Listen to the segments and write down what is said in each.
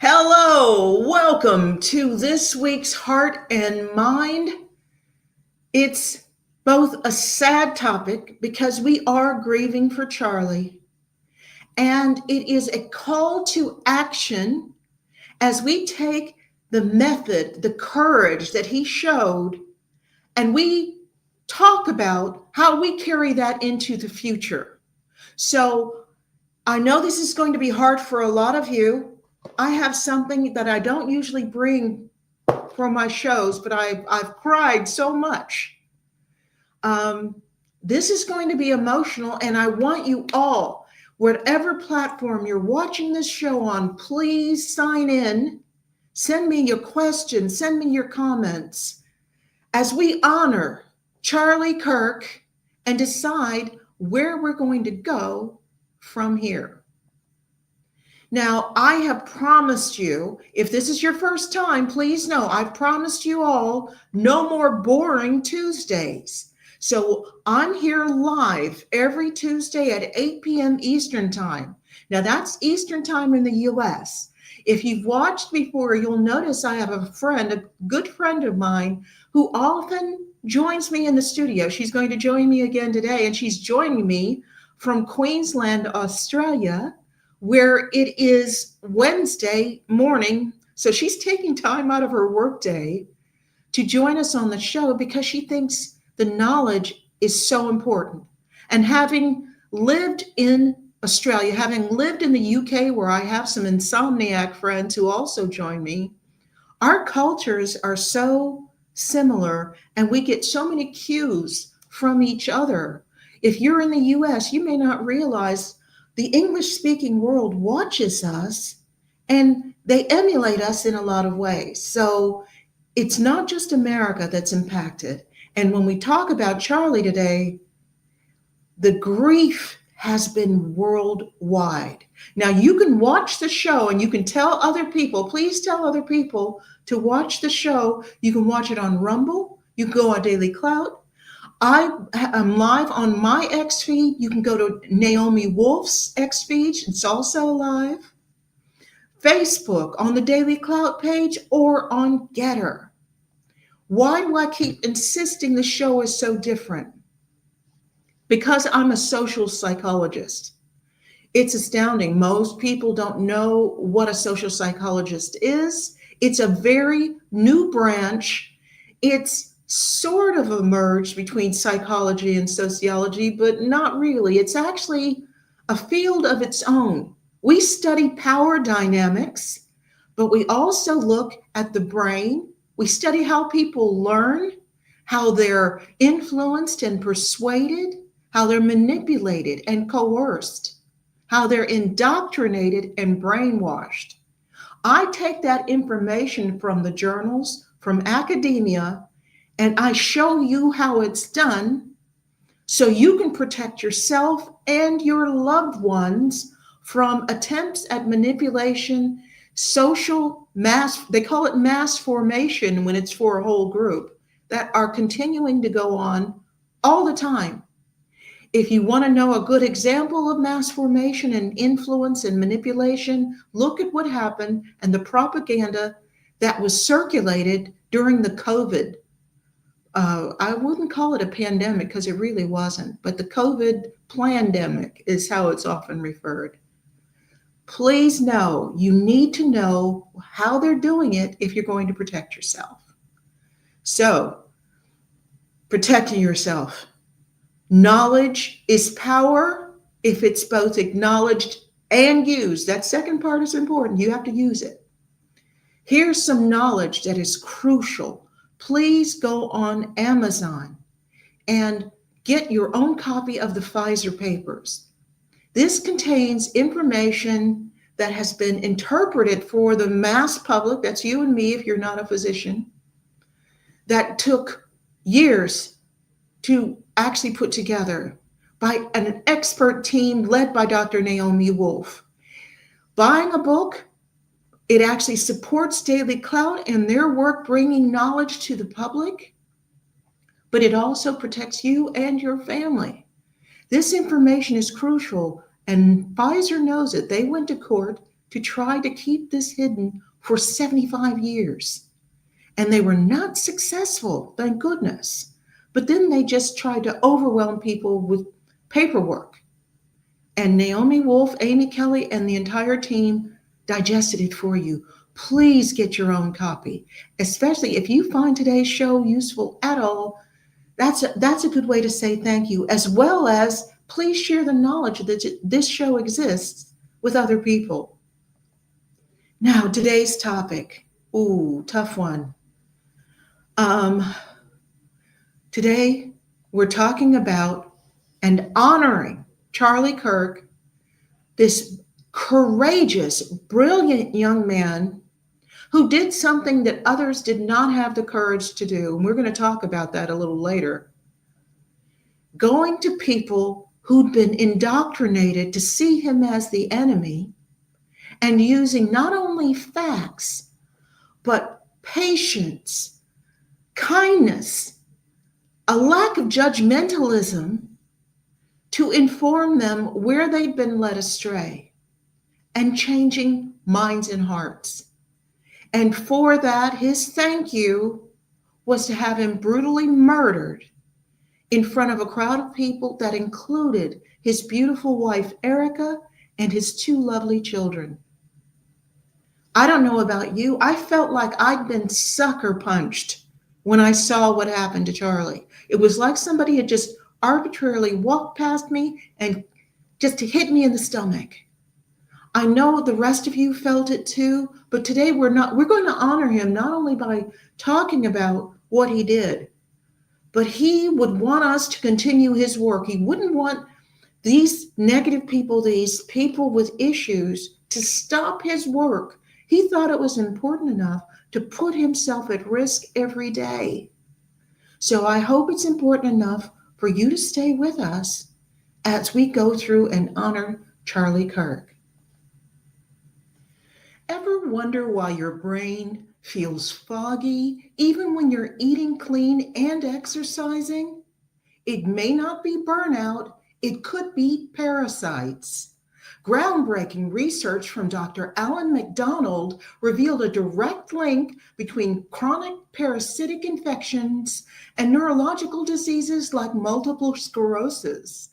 Hello, welcome to this week's Heart and Mind. It's both a sad topic because we are grieving for Charlie, and it is a call to action as we take the method, the courage that he showed, and we talk about how we carry that into the future. So I know this is going to be hard for a lot of you. I have something that I don't usually bring for my shows, but I've cried so much. This is going to be emotional, and I want you all, whatever platform you're watching this show on, please sign in. Send me your questions, send me your comments as we honor Charlie Kirk and decide where we're going to go from here. Now, I have promised you, if this is your first time, please know I've promised you all no more boring Tuesdays. So I'm here live every Tuesday at 8 p.m. Eastern Time. Now, that's Eastern Time in the US. If you've watched before, you'll notice I have a good friend of mine, who often joins me in the studio. She's going to join me again today, and she's joining me from Queensland, Australia, where it is Wednesday morning. So she's taking time out of her workday to join us on the show because she thinks the knowledge is so important. And having lived in Australia, having lived in the UK, where I have some insomniac friends who also join me, our cultures are so similar and we get so many cues from each other. If you're in the US, you may not realize the English speaking world watches us and they emulate us in a lot of ways. So it's not just America that's impacted. And when we talk about Charlie today, the grief has been worldwide. Now, you can watch the show and you can tell other people, please tell other people to watch the show. You can watch it on Rumble, you can go on Daily Clout. I am live on my X feed. You can go to Naomi Wolf's X feed. It's also live. Facebook on the Daily Clout page or on Getter. Why do I keep insisting the show is so different? Because I'm a social psychologist. It's astounding. Most people don't know what a social psychologist is. It's a very new branch. It's sort of emerged between psychology and sociology, but not really. It's actually a field of its own. We study power dynamics, but we also look at the brain. We study how people learn, how they're influenced and persuaded, how they're manipulated and coerced, how they're indoctrinated and brainwashed. I take that information from the journals, from academia, and I show you how it's done so you can protect yourself and your loved ones from attempts at manipulation, social mass, they call it mass formation when it's for a whole group, that are continuing to go on all the time. If you want to know a good example of mass formation and influence and manipulation, look at what happened and the propaganda that was circulated during the COVID. I wouldn't call it a pandemic because it really wasn't, but the COVID plandemic is how it's often referred. Please know, you need to know how they're doing it if you're going to protect yourself. So, protecting yourself. Knowledge is power if it's both acknowledged and used. That second part is important. You have to use it. Here's some knowledge that is crucial. Please go on Amazon and get your own copy of the Pfizer papers. This contains information that has been interpreted for the mass public, that's you and me if you're not a physician, that took years to actually put together by an expert team led by Dr. Naomi Wolf. Buying a book, it actually supports Daily Clout and their work bringing knowledge to the public, but it also protects you and your family. This information is crucial, and Pfizer knows it. They went to court. to try to keep this hidden for 75 years. And they were not successful, thank goodness. But then they just tried to overwhelm people with paperwork. And Naomi Wolf, Amy Kelly, and the entire team digested it for you. Please get your own copy, especially if you find today's show useful at all. That's a good way to say thank you, as well as please share the knowledge that this show exists with other people. Now, today's topic. Ooh, tough one. Today, we're talking about and honoring Charlie Kirk, this courageous, brilliant young man who did something that others did not have the courage to do. And we're going to talk about that a little later. Going to people who'd been indoctrinated to see him as the enemy and using not only facts, but patience, kindness, a lack of judgmentalism to inform them where they'd been led astray and changing minds and hearts. And for that, his thank you was to have him brutally murdered in front of a crowd of people that included his beautiful wife, Erica, and his two lovely children. I don't know about you. I felt like I'd been sucker punched when I saw what happened to Charlie. It was like somebody had just arbitrarily walked past me and just hit me in the stomach. I know the rest of you felt it too, but today we're going to honor him not only by talking about what he did, but he would want us to continue his work. He wouldn't want these negative people, these people with issues, to stop his work. He thought it was important enough to put himself at risk every day. So I hope it's important enough for you to stay with us as we go through and honor Charlie Kirk. Ever wonder why your brain feels foggy even when you're eating clean and exercising? It may not be burnout, it could be parasites. Groundbreaking research from Dr. Alan McDonald revealed a direct link between chronic parasitic infections and neurological diseases like multiple sclerosis.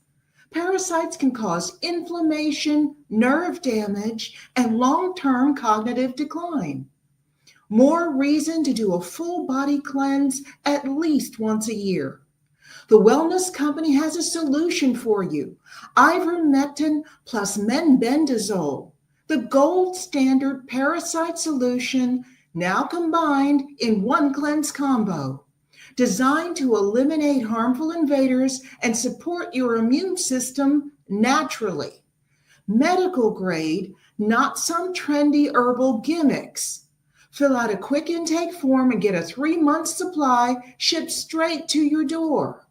Parasites can cause inflammation, nerve damage, and long-term cognitive decline. More reason to do a full body cleanse at least once a year. The wellness company has a solution for you. Ivermectin plus menbendazole, the gold standard parasite solution, now combined in one cleanse combo, designed to eliminate harmful invaders and support your immune system naturally. Medical grade, not some trendy herbal gimmicks. Fill out a quick intake form and get a 3-month supply shipped straight to your door.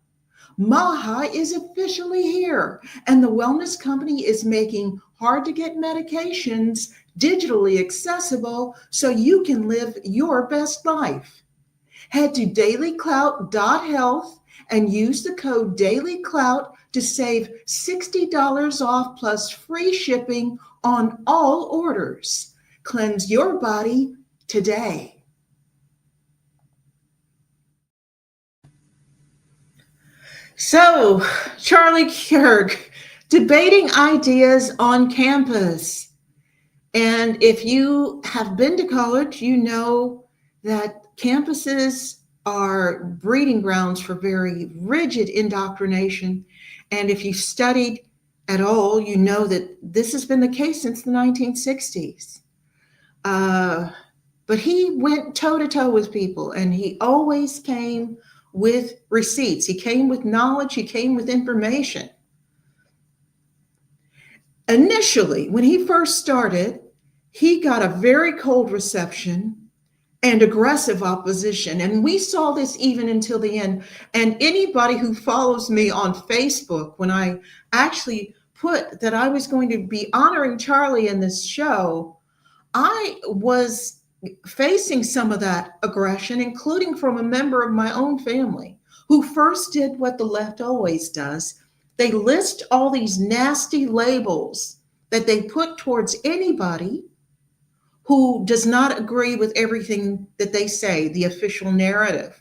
Maha is officially here, and the wellness company is making hard-to-get medications digitally accessible so you can live your best life. Head to dailyclout.health and use the code dailyclout to save $60 off plus free shipping on all orders. Cleanse your body today. So, Charlie Kirk, debating ideas on campus. And if you have been to college, you know that campuses are breeding grounds for very rigid indoctrination. And if you've studied at all, you know that this has been the case since the 1960s. But he went toe-to-toe with people, and he always came with receipts. He came with knowledge. He came with information. Initially, when he first started, he got a very cold reception and aggressive opposition. And we saw this even until the end. And anybody who follows me on Facebook, when I actually put that I was going to be honoring Charlie in this show, I was facing some of that aggression, including from a member of my own family who first did what the left always does. They list all these nasty labels that they put towards anybody who does not agree with everything that they say, the official narrative.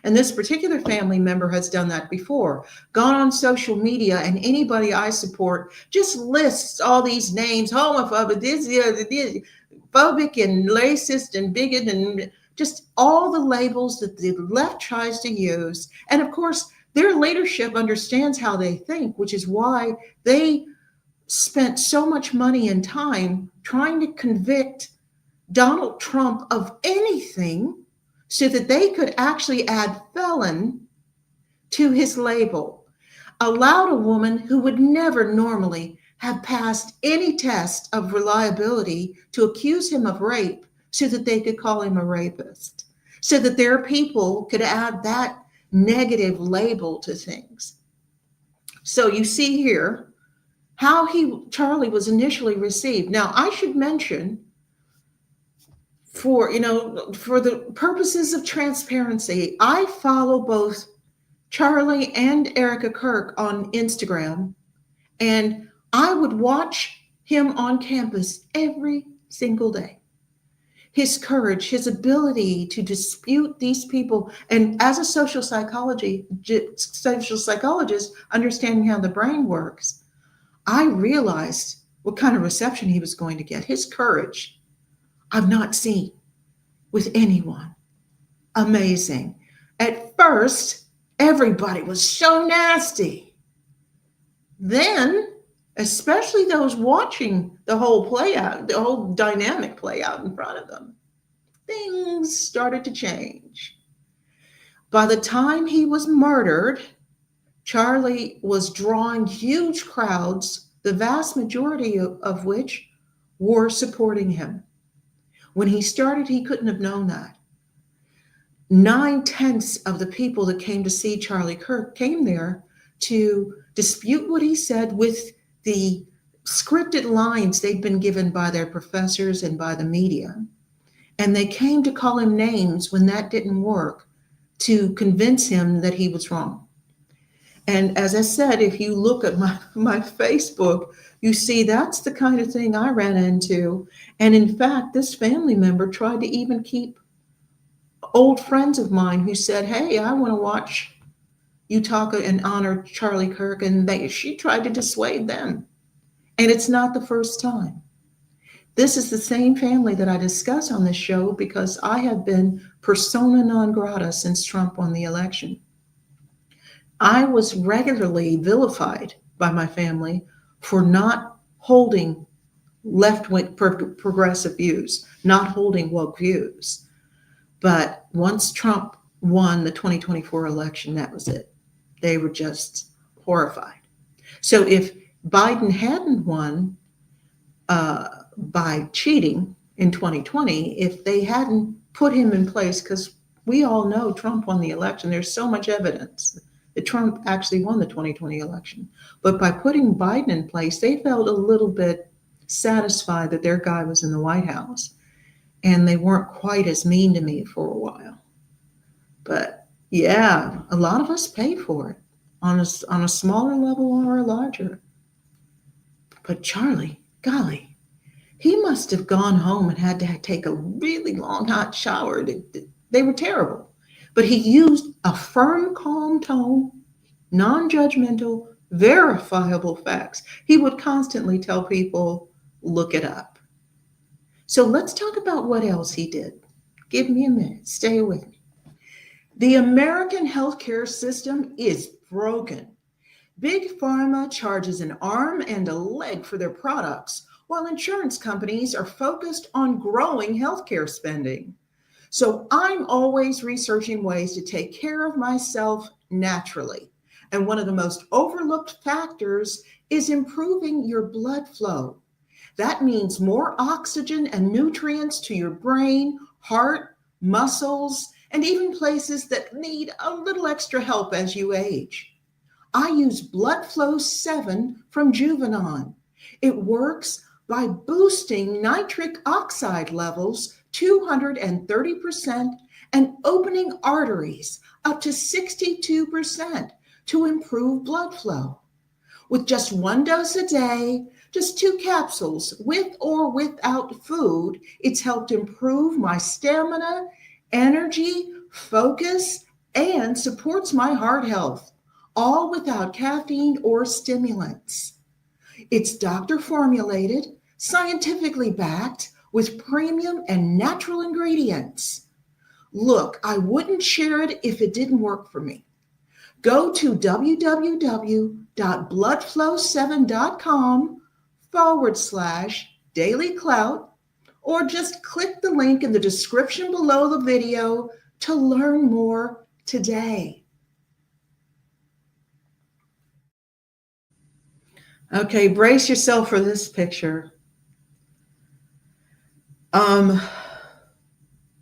And this particular family member has done that before, gone on social media, and anybody I support just lists all these names, homophobic, this, phobic and racist and bigot, and just all the labels that the left tries to use. And of course, their leadership understands how they think, which is why they spent so much money and time trying to convict Donald Trump of anything so that they could actually add felon to his label, allowed a woman who would never normally have passed any test of reliability to accuse him of rape so that they could call him a rapist, so that their people could add that negative label to things. So you see here how Charlie was initially received. Now, I should mention, for the purposes of transparency, I follow both Charlie and Erica Kirk on Instagram, and I would watch him on campus every single day. His courage, his ability to dispute these people, and as a social psychologist understanding how the brain works, I realized what kind of reception he was going to get. His courage, I've not seen with anyone. Amazing. At first, everybody was so nasty. Then, especially those watching the whole play out, the whole dynamic play out in front of them, things started to change. By the time he was murdered, Charlie was drawing huge crowds, the vast majority of which were supporting him. When he started, he couldn't have known that. 9/10 of the people that came to see Charlie Kirk came there to dispute what he said with the scripted lines they'd been given by their professors and by the media. And they came to call him names when that didn't work, to convince him that he was wrong. And as I said, if you look at my Facebook, you see that's the kind of thing I ran into. And in fact, this family member tried to even keep old friends of mine who said, hey, I want to watch you talk and honor Charlie Kirk. And she tried to dissuade them. And it's not the first time. This is the same family that I discuss on this show because I have been persona non grata since Trump won the election. I was regularly vilified by my family for not holding left-wing progressive views, not holding woke views. But once Trump won the 2024 election, that was it. They were just horrified. So if Biden hadn't won by cheating in 2020, if they hadn't put him in place, because we all know Trump won the election, there's so much evidence that Trump actually won the 2020 election. But by putting Biden in place, they felt a little bit satisfied that their guy was in the White House. And they weren't quite as mean to me for a while. But yeah, a lot of us pay for it on a smaller level or a larger. But Charlie, golly, he must have gone home and had to take a really long hot shower. They were terrible. But he used a firm, calm tone, non-judgmental, verifiable facts. He would constantly tell people, look it up. So let's talk about what else he did. Give me a minute. Stay with me. The American healthcare system is broken. Big Pharma charges an arm and a leg for their products, while insurance companies are focused on growing healthcare spending. So I'm always researching ways to take care of myself naturally. And one of the most overlooked factors is improving your blood flow. That means more oxygen and nutrients to your brain, heart, muscles, and even places that need a little extra help as you age. I use Blood Flow 7 from Juvenon. It works by boosting nitric oxide levels 230% and opening arteries up to 62% to improve blood flow. With just one dose a day, just 2 capsules with or without food. It's helped improve my stamina, energy, focus, and supports my heart health, all without caffeine or stimulants. It's doctor formulated, scientifically backed, with premium and natural ingredients. Look, I wouldn't share it if it didn't work for me. Go to www.bloodflow7.com/daily clout, or just click the link in the description below the video to learn more today. Okay, brace yourself for this picture.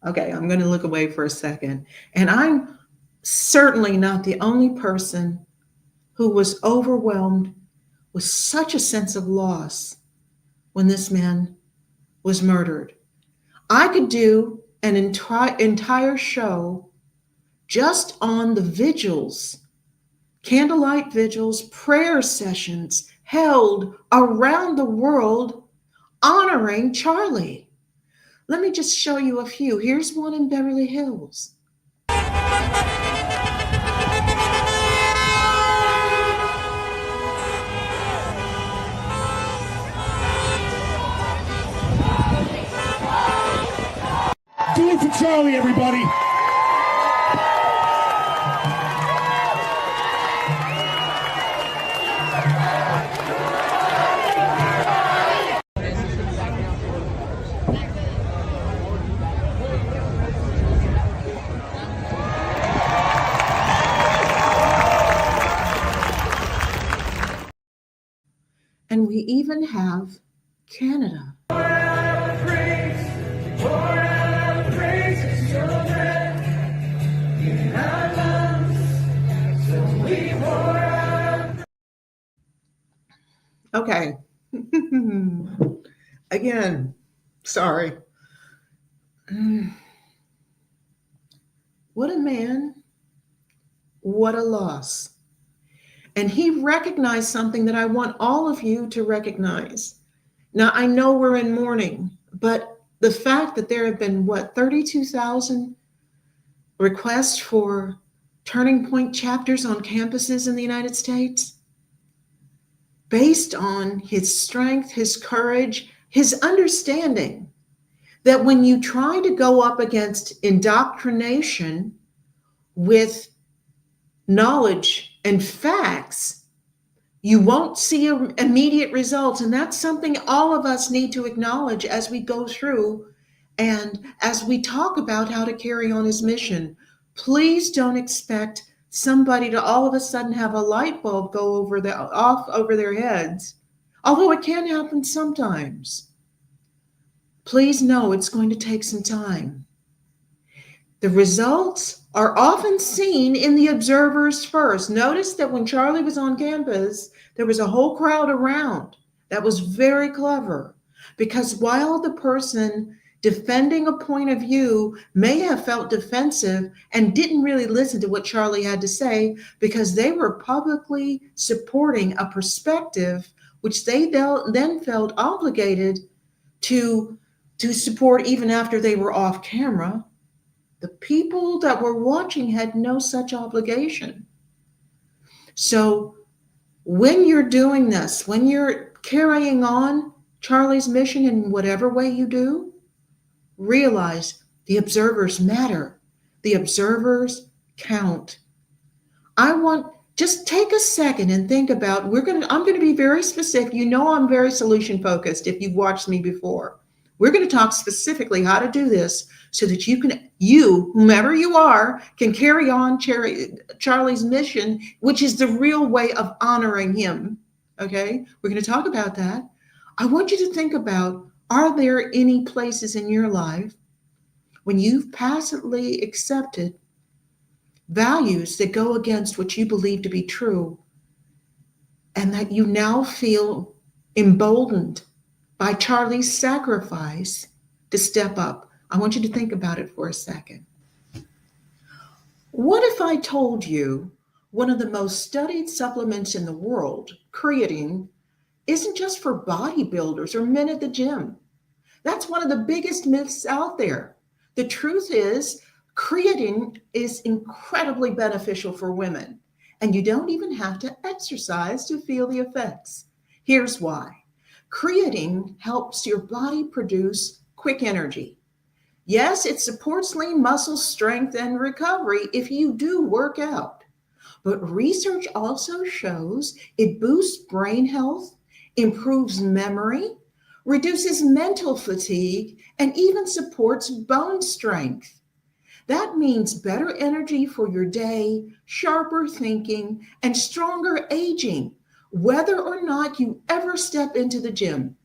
Okay, I'm going to look away for a second. And I'm certainly not the only person who was overwhelmed with such a sense of loss when this man was murdered. I could do an entire show just on the vigils, candlelight vigils, prayer sessions held around the world honoring Charlie. Let me just show you a few. Here's one in Beverly Hills. Do it for Charlie, everybody. And we even have Canada. Okay. Again, sorry. What a man. What a loss. And he recognized something that I want all of you to recognize. Now, I know we're in mourning, but the fact that there have been, 32,000 requests for turning point chapters on campuses in the United States, based on his strength, his courage, his understanding that when you try to go up against indoctrination with knowledge and facts, you won't see immediate results. And that's something all of us need to acknowledge as we go through and as we talk about how to carry on his mission. Please don't expect somebody to all of a sudden have a light bulb go off over their heads, although it can happen sometimes. Please know it's going to take some time. The results are often seen in the observers first. Notice that when Charlie was on campus, there was a whole crowd around. That was very clever, because while the person defending a point of view may have felt defensive and didn't really listen to what Charlie had to say, because they were publicly supporting a perspective which they then felt obligated to support even after they were off camera, the people that were watching had no such obligation. So when you're doing this, when you're carrying on Charlie's mission in whatever way you do, realize the observers matter. The observers count. Just take a second and think about, I'm going to be very specific. You know, I'm very solution focused if you've watched me before. We're going to talk specifically how to do this so that you, whomever you are, can carry on Charlie's mission, which is the real way of honoring him. Okay? We're going to talk about that. I want you to think about, are there any places in your life when you've passively accepted values that go against what you believe to be true, and that you now feel emboldened by Charlie's sacrifice to step up? I want you to think about it for a second. What if I told you one of the most studied supplements in the world, creatine, isn't just for bodybuilders or men at the gym. That's one of the biggest myths out there. The truth is, creatine is incredibly beneficial for women, and you don't even have to exercise to feel the effects. Here's why. Creatine helps your body produce quick energy. Yes, it supports lean muscle strength and recovery if you do work out. But research also shows it boosts brain health, improves memory, reduces mental fatigue, and even supports bone strength. That means better energy for your day, sharper thinking, and stronger aging, whether or not you ever step into the gym.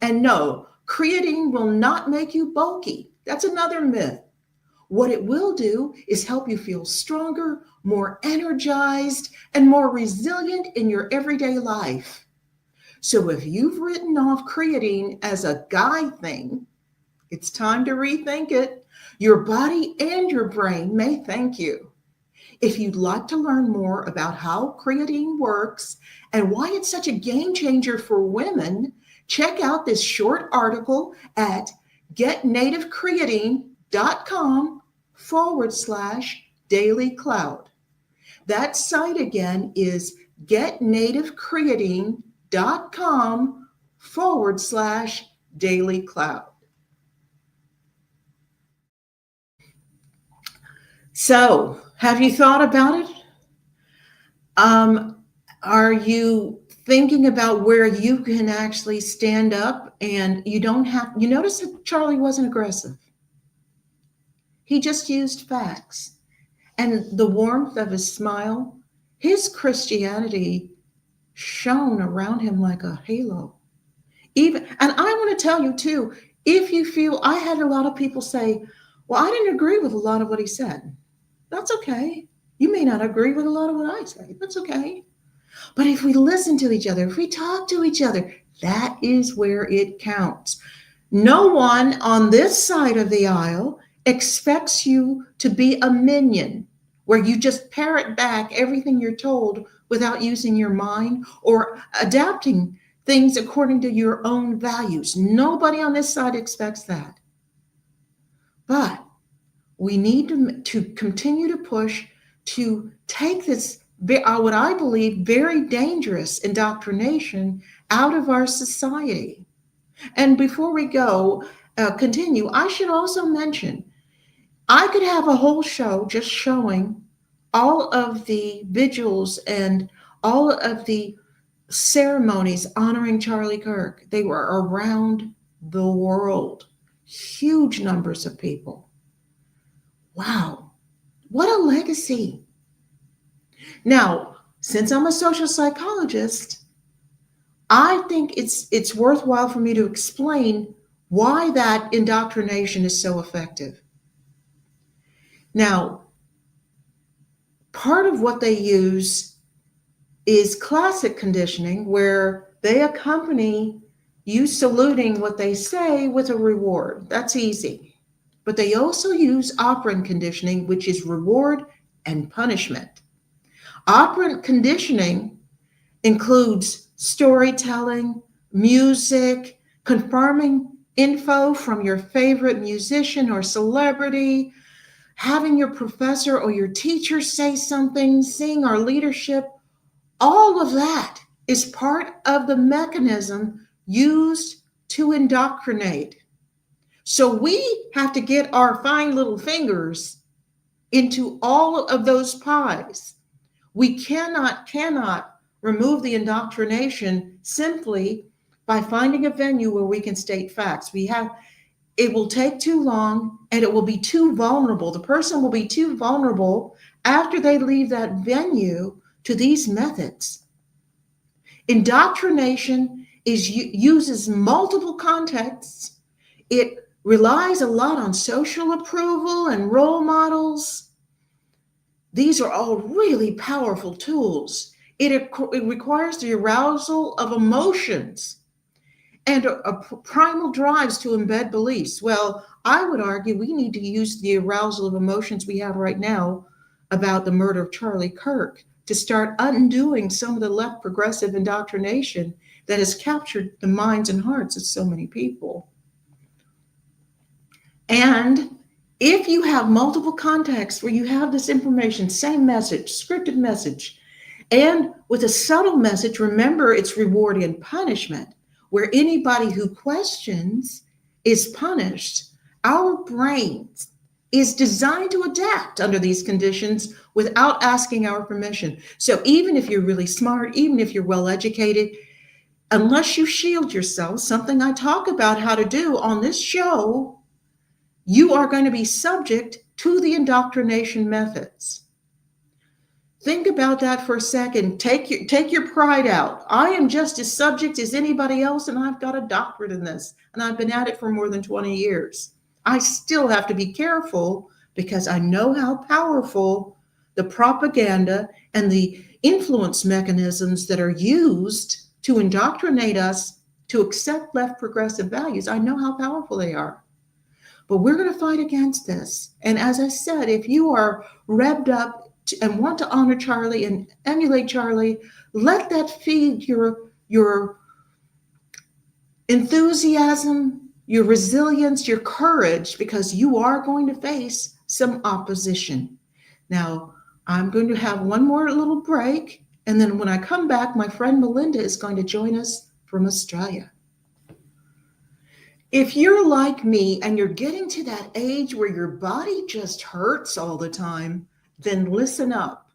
And no, creatine will not make you bulky. That's another myth. What it will do is help you feel stronger, more energized, and more resilient in your everyday life. So if you've written off creatine as a guy thing, it's time to rethink it. Your body and your brain may thank you. If you'd like to learn more about how creatine works and why it's such a game changer for women, check out this short article at getnativecreatine.com/dailycloud. That site again is getnativecreatine.com/dailycloud. So, have you thought about it? Are you thinking about where you can actually stand up and you don't have, you notice that Charlie wasn't aggressive. He just used facts. And the warmth of his smile, his Christianity shone around him like a halo. Even, and I want to tell you too, if you feel, I had a lot of people say, well, I didn't agree with a lot of what he said. That's okay. You may not agree with a lot of what I say. That's okay. But if we listen to each other, if we talk to each other, that is where it counts. No one on this side of the aisle expects you to be a minion where you just parrot back everything you're told without using your mind or adapting things according to your own values. Nobody on this side expects that. But we need to continue to push to take this, what I believe, very dangerous indoctrination out of our society. And before we go, continue, I should also mention, I could have a whole show just showing all of the vigils and all of the ceremonies honoring Charlie Kirk. They were around the world, huge numbers of people. Wow, what a legacy. Now, since I'm a social psychologist, I think it's worthwhile for me to explain why that indoctrination is so effective. Now, part of what they use is classic conditioning, where they accompany you saluting what they say with a reward. That's easy. But they also use operant conditioning, which is reward and punishment. Operant conditioning includes storytelling, music, confirming info from your favorite musician or celebrity, having your professor or your teacher say something, seeing our leadership. All of that is part of the mechanism used to indoctrinate. So we have to get our fine little fingers into all of those pies. We cannot remove the indoctrination simply by finding a venue where we can state facts. It will take too long and it will be too vulnerable. The person will be too vulnerable after they leave that venue to these methods. Indoctrination uses multiple contexts. It relies a lot on social approval and role models. These are all really powerful tools. It requires the arousal of emotions and a primal drives to embed beliefs. Well, I would argue we need to use the arousal of emotions we have right now about the murder of Charlie Kirk to start undoing some of the left progressive indoctrination that has captured the minds and hearts of so many people. And if you have multiple contexts where you have this information, same message, scripted message, and with a subtle message, remember it's reward and punishment, where anybody who questions is punished. Our brains is designed to adapt under these conditions without asking our permission. So even if you're really smart, even if you're well educated, unless you shield yourself, something I talk about how to do on this show, you are going to be subject to the indoctrination methods. Think about that for a second. Take your pride out. I am just as subject as anybody else, and I've got a doctorate in this, and I've been at it for more than 20 years. I still have to be careful because I know how powerful the propaganda and the influence mechanisms that are used to indoctrinate us to accept left progressive values. I know how powerful they are. But we're going to fight against this. And as I said, if you are revved up and want to honor Charlie and emulate Charlie, let that feed your enthusiasm, your resilience, your courage, because you are going to face some opposition. Now, I'm going to have one more little break. And then when I come back, my friend Melinda is going to join us from Australia. If you're like me and you're getting to that age where your body just hurts all the time, then listen up.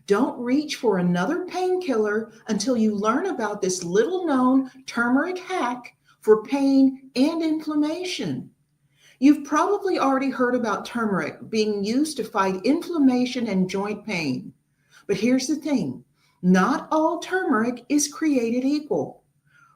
Don't reach for another painkiller until you learn about this little known turmeric hack for pain and inflammation. You've probably already heard about turmeric being used to fight inflammation and joint pain. But here's the thing, not all turmeric is created equal.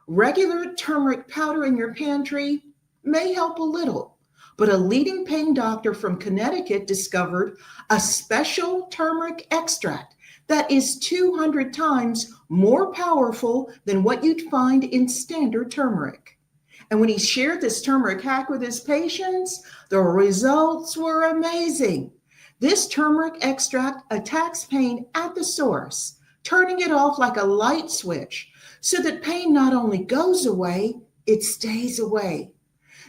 Regular turmeric powder in your pantry may help a little, but a leading pain doctor from Connecticut discovered a special turmeric extract that is 200 times more powerful than what you'd find in standard turmeric. And when he shared this turmeric hack with his patients, the results were amazing. This turmeric extract attacks pain at the source, turning it off like a light switch so that pain not only goes away, it stays away.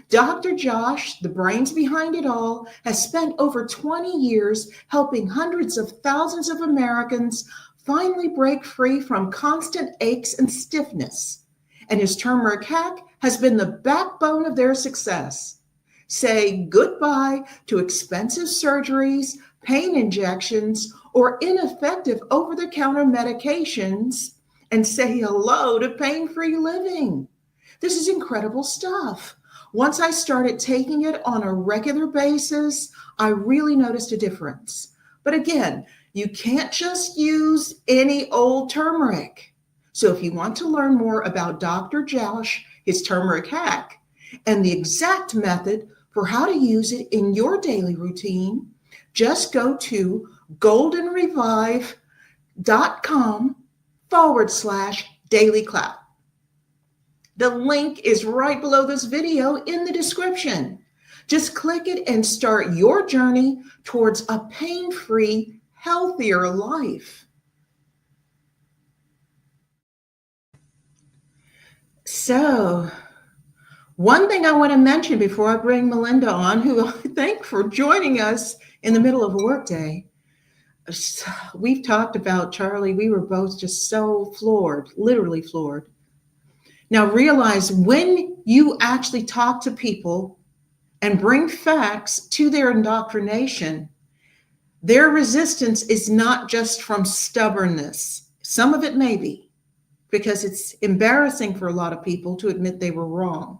Dr. Josh, the brains behind it all, has spent over 20 years helping hundreds of thousands of Americans finally break free from constant aches and stiffness. And his turmeric hack has been the backbone of their success. Say goodbye to expensive surgeries, pain injections, or ineffective over-the-counter medications, and say hello to pain-free living. This is incredible stuff. Once I started taking it on a regular basis, I really noticed a difference. But again, you can't just use any old turmeric. So if you want to learn more about Dr. Josh, his turmeric hack, and the exact method for how to use it in your daily routine, just go to goldenrevive.com/dailyclap. The link is right below this video in the description. Just click it and start your journey towards a pain-free, healthier life. So, one thing I want to mention before I bring Melinda on, who I thank for joining us in the middle of a workday. We've talked about Charlie. We were both just so floored, literally floored. Now realize when you actually talk to people and bring facts to their indoctrination, their resistance is not just from stubbornness. Some of it may be, because it's embarrassing for a lot of people to admit they were wrong.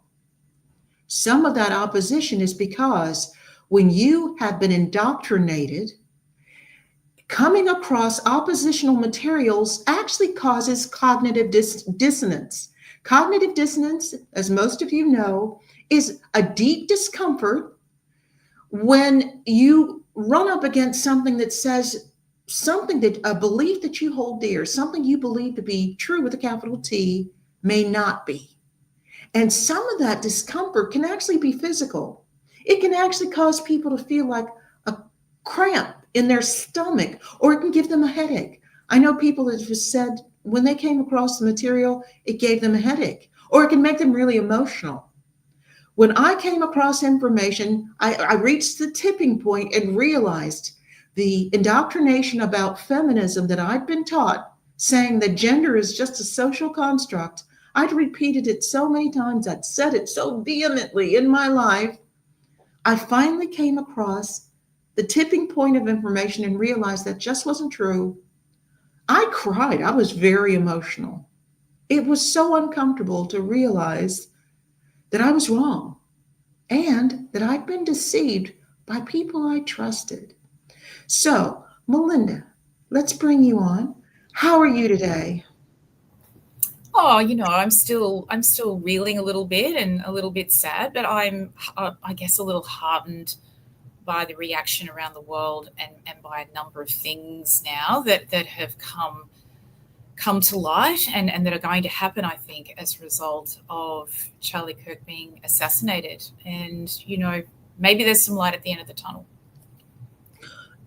Some of that opposition is because when you have been indoctrinated, coming across oppositional materials actually causes cognitive dissonance. Cognitive dissonance, as most of you know, is a deep discomfort when you run up against something that says something that a belief that you hold dear, something you believe to be true with a capital T, may not be. And some of that discomfort can actually be physical. It can actually cause people to feel like a cramp in their stomach, or it can give them a headache. I know people that have said when they came across the material, it gave them a headache, or it can make them really emotional. When I came across information, I reached the tipping point and realized the indoctrination about feminism that I'd been taught, saying that gender is just a social construct. I'd repeated it so many times, I'd said it so vehemently in my life. I finally came across the tipping point of information and realized that just wasn't true. I cried. I was very emotional. It was so uncomfortable to realize that I was wrong and that I'd been deceived by people I trusted. So, Melinda, let's bring you on. How are you today? Oh, I'm still reeling a little bit and a little bit sad, but I'm, I guess, a little heartened by the reaction around the world and by a number of things now that have come to light and that are going to happen, I think, as a result of Charlie Kirk being assassinated. And, maybe there's some light at the end of the tunnel.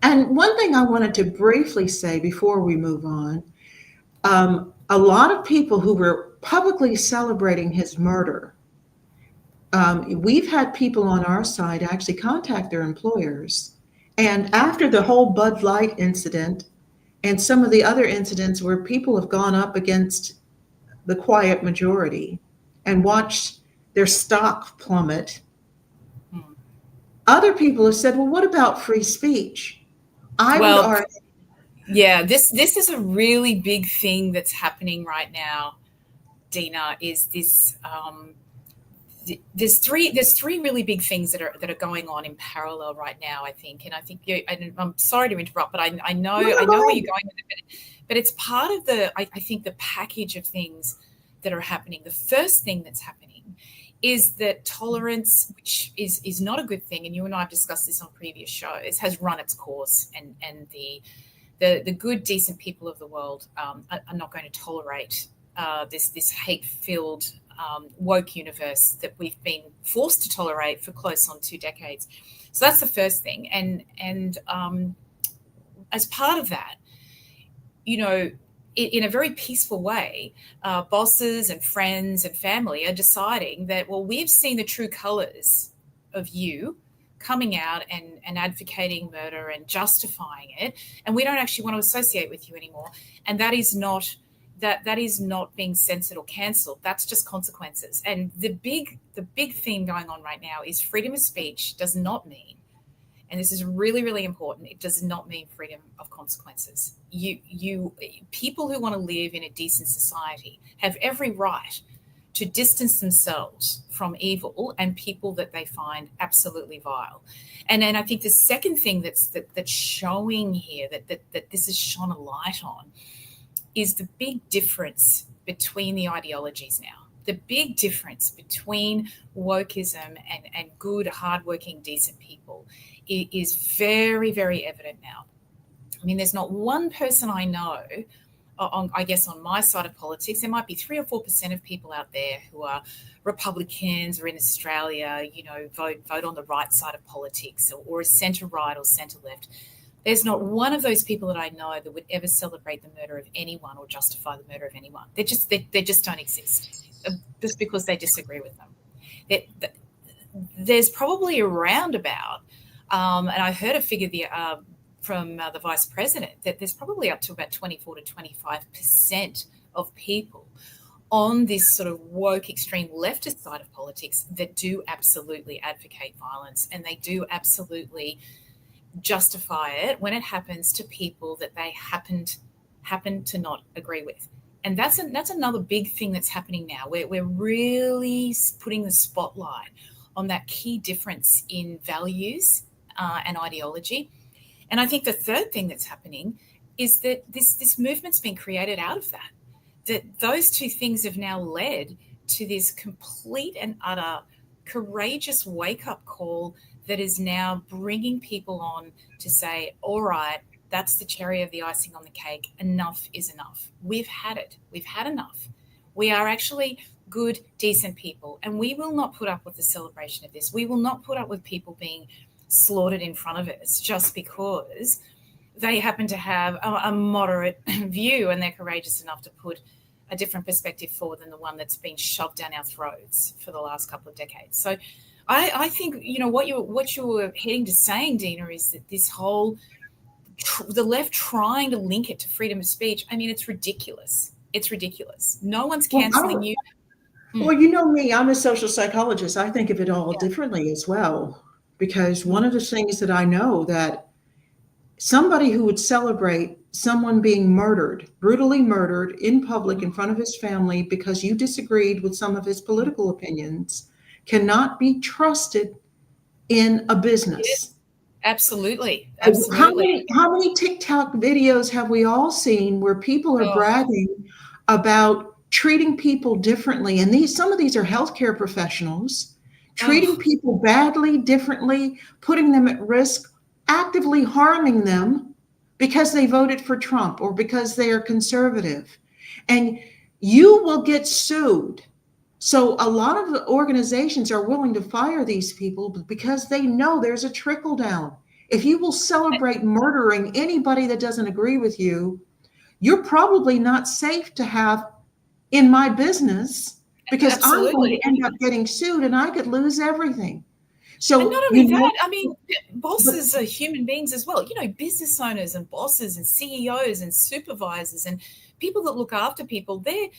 And one thing I wanted to briefly say before we move on, a lot of people who were publicly celebrating his murder, we've had people on our side actually contact their employers. And after the whole Bud Light incident and some of the other incidents where people have gone up against the quiet majority and watched their stock plummet, other people have said, well, what about free speech? I would argue. Yeah, this is a really big thing that's happening right now, Dina, is this there's three really big things that are going on in parallel right now, I think. And I think and I'm sorry to interrupt, but I know where you're going with it, but it's part of I think the package of things that are happening. The first thing that's happening is that tolerance, which is not a good thing, and you and I have discussed this on previous shows, has run its course, and the good, decent people of the world are not going to tolerate this hate-filled woke universe that we've been forced to tolerate for close on 2 decades. So that's the first thing. And as part of that, in a very peaceful way, bosses and friends and family are deciding that, well, we've seen the true colors of you coming out and advocating murder and justifying it, and we don't actually want to associate with you anymore. And that is not being censored or cancelled. That's just consequences. And the big theme going on right now is freedom of speech does not mean, and this is really, really important, it does not mean freedom of consequences. You people who want to live in a decent society have every right to distance themselves from evil and people that they find absolutely vile. And then I think the second thing that's showing here that this is shone a light on is the big difference between the ideologies now. The big difference between wokeism and good, hardworking, decent people is very, very evident now. I mean, there's not one person I know, I guess on my side of politics, there might be 3 or 4% of people out there who are Republicans or in Australia, vote on the right side of politics or a centre right or centre left. There's not one of those people that I know that would ever celebrate the murder of anyone or justify the murder of anyone. They just don't exist, just because they disagree with them. There's probably a roundabout, and I heard a figure from the vice president that there's probably up to about 24 to 25% of people on this sort of woke extreme leftist side of politics that do absolutely advocate violence, and they do absolutely justify it when it happens to people that they happen to not agree with. And that's another big thing that's happening now. We're really putting the spotlight on that key difference in values and ideology. And I think the third thing that's happening is that this movement's been created out of that those two things have now led to this complete and utter courageous wake-up call that is now bringing people on to say, all right, that's the cherry of the icing on the cake. Enough is enough. We've had it. We've had enough. We are actually good, decent people, and we will not put up with the celebration of this. We will not put up with people being slaughtered in front of us just because they happen to have a moderate view, and they're courageous enough to put a different perspective forward than the one that's been shoved down our throats for the last couple of decades. So I think, you know, what you were heading to saying, Dina, is that this whole the left trying to link it to freedom of speech. I mean, it's ridiculous. It's ridiculous. No one's canceling you. Well, you know me, I'm a social psychologist. I think of it all differently as well, because one of the things that I know, that somebody who would celebrate someone being murdered, brutally murdered in public in front of his family because you disagreed with some of his political opinions, cannot be trusted in a business. Absolutely. Absolutely. How many TikTok videos have we all seen where people are bragging about treating people differently? And some of these are healthcare professionals treating people badly, differently, putting them at risk, actively harming them because they voted for Trump or because they are conservative. And you will get sued. So a lot of the organizations are willing to fire these people because they know there's a trickle down. If you will celebrate murdering anybody that doesn't agree with you, you're probably not safe to have in my business, because I'm going to end up getting sued and I could lose everything. So, and not only that, I mean, bosses are human beings as well. You know, business owners and bosses and CEOs and supervisors and people that look after people, they're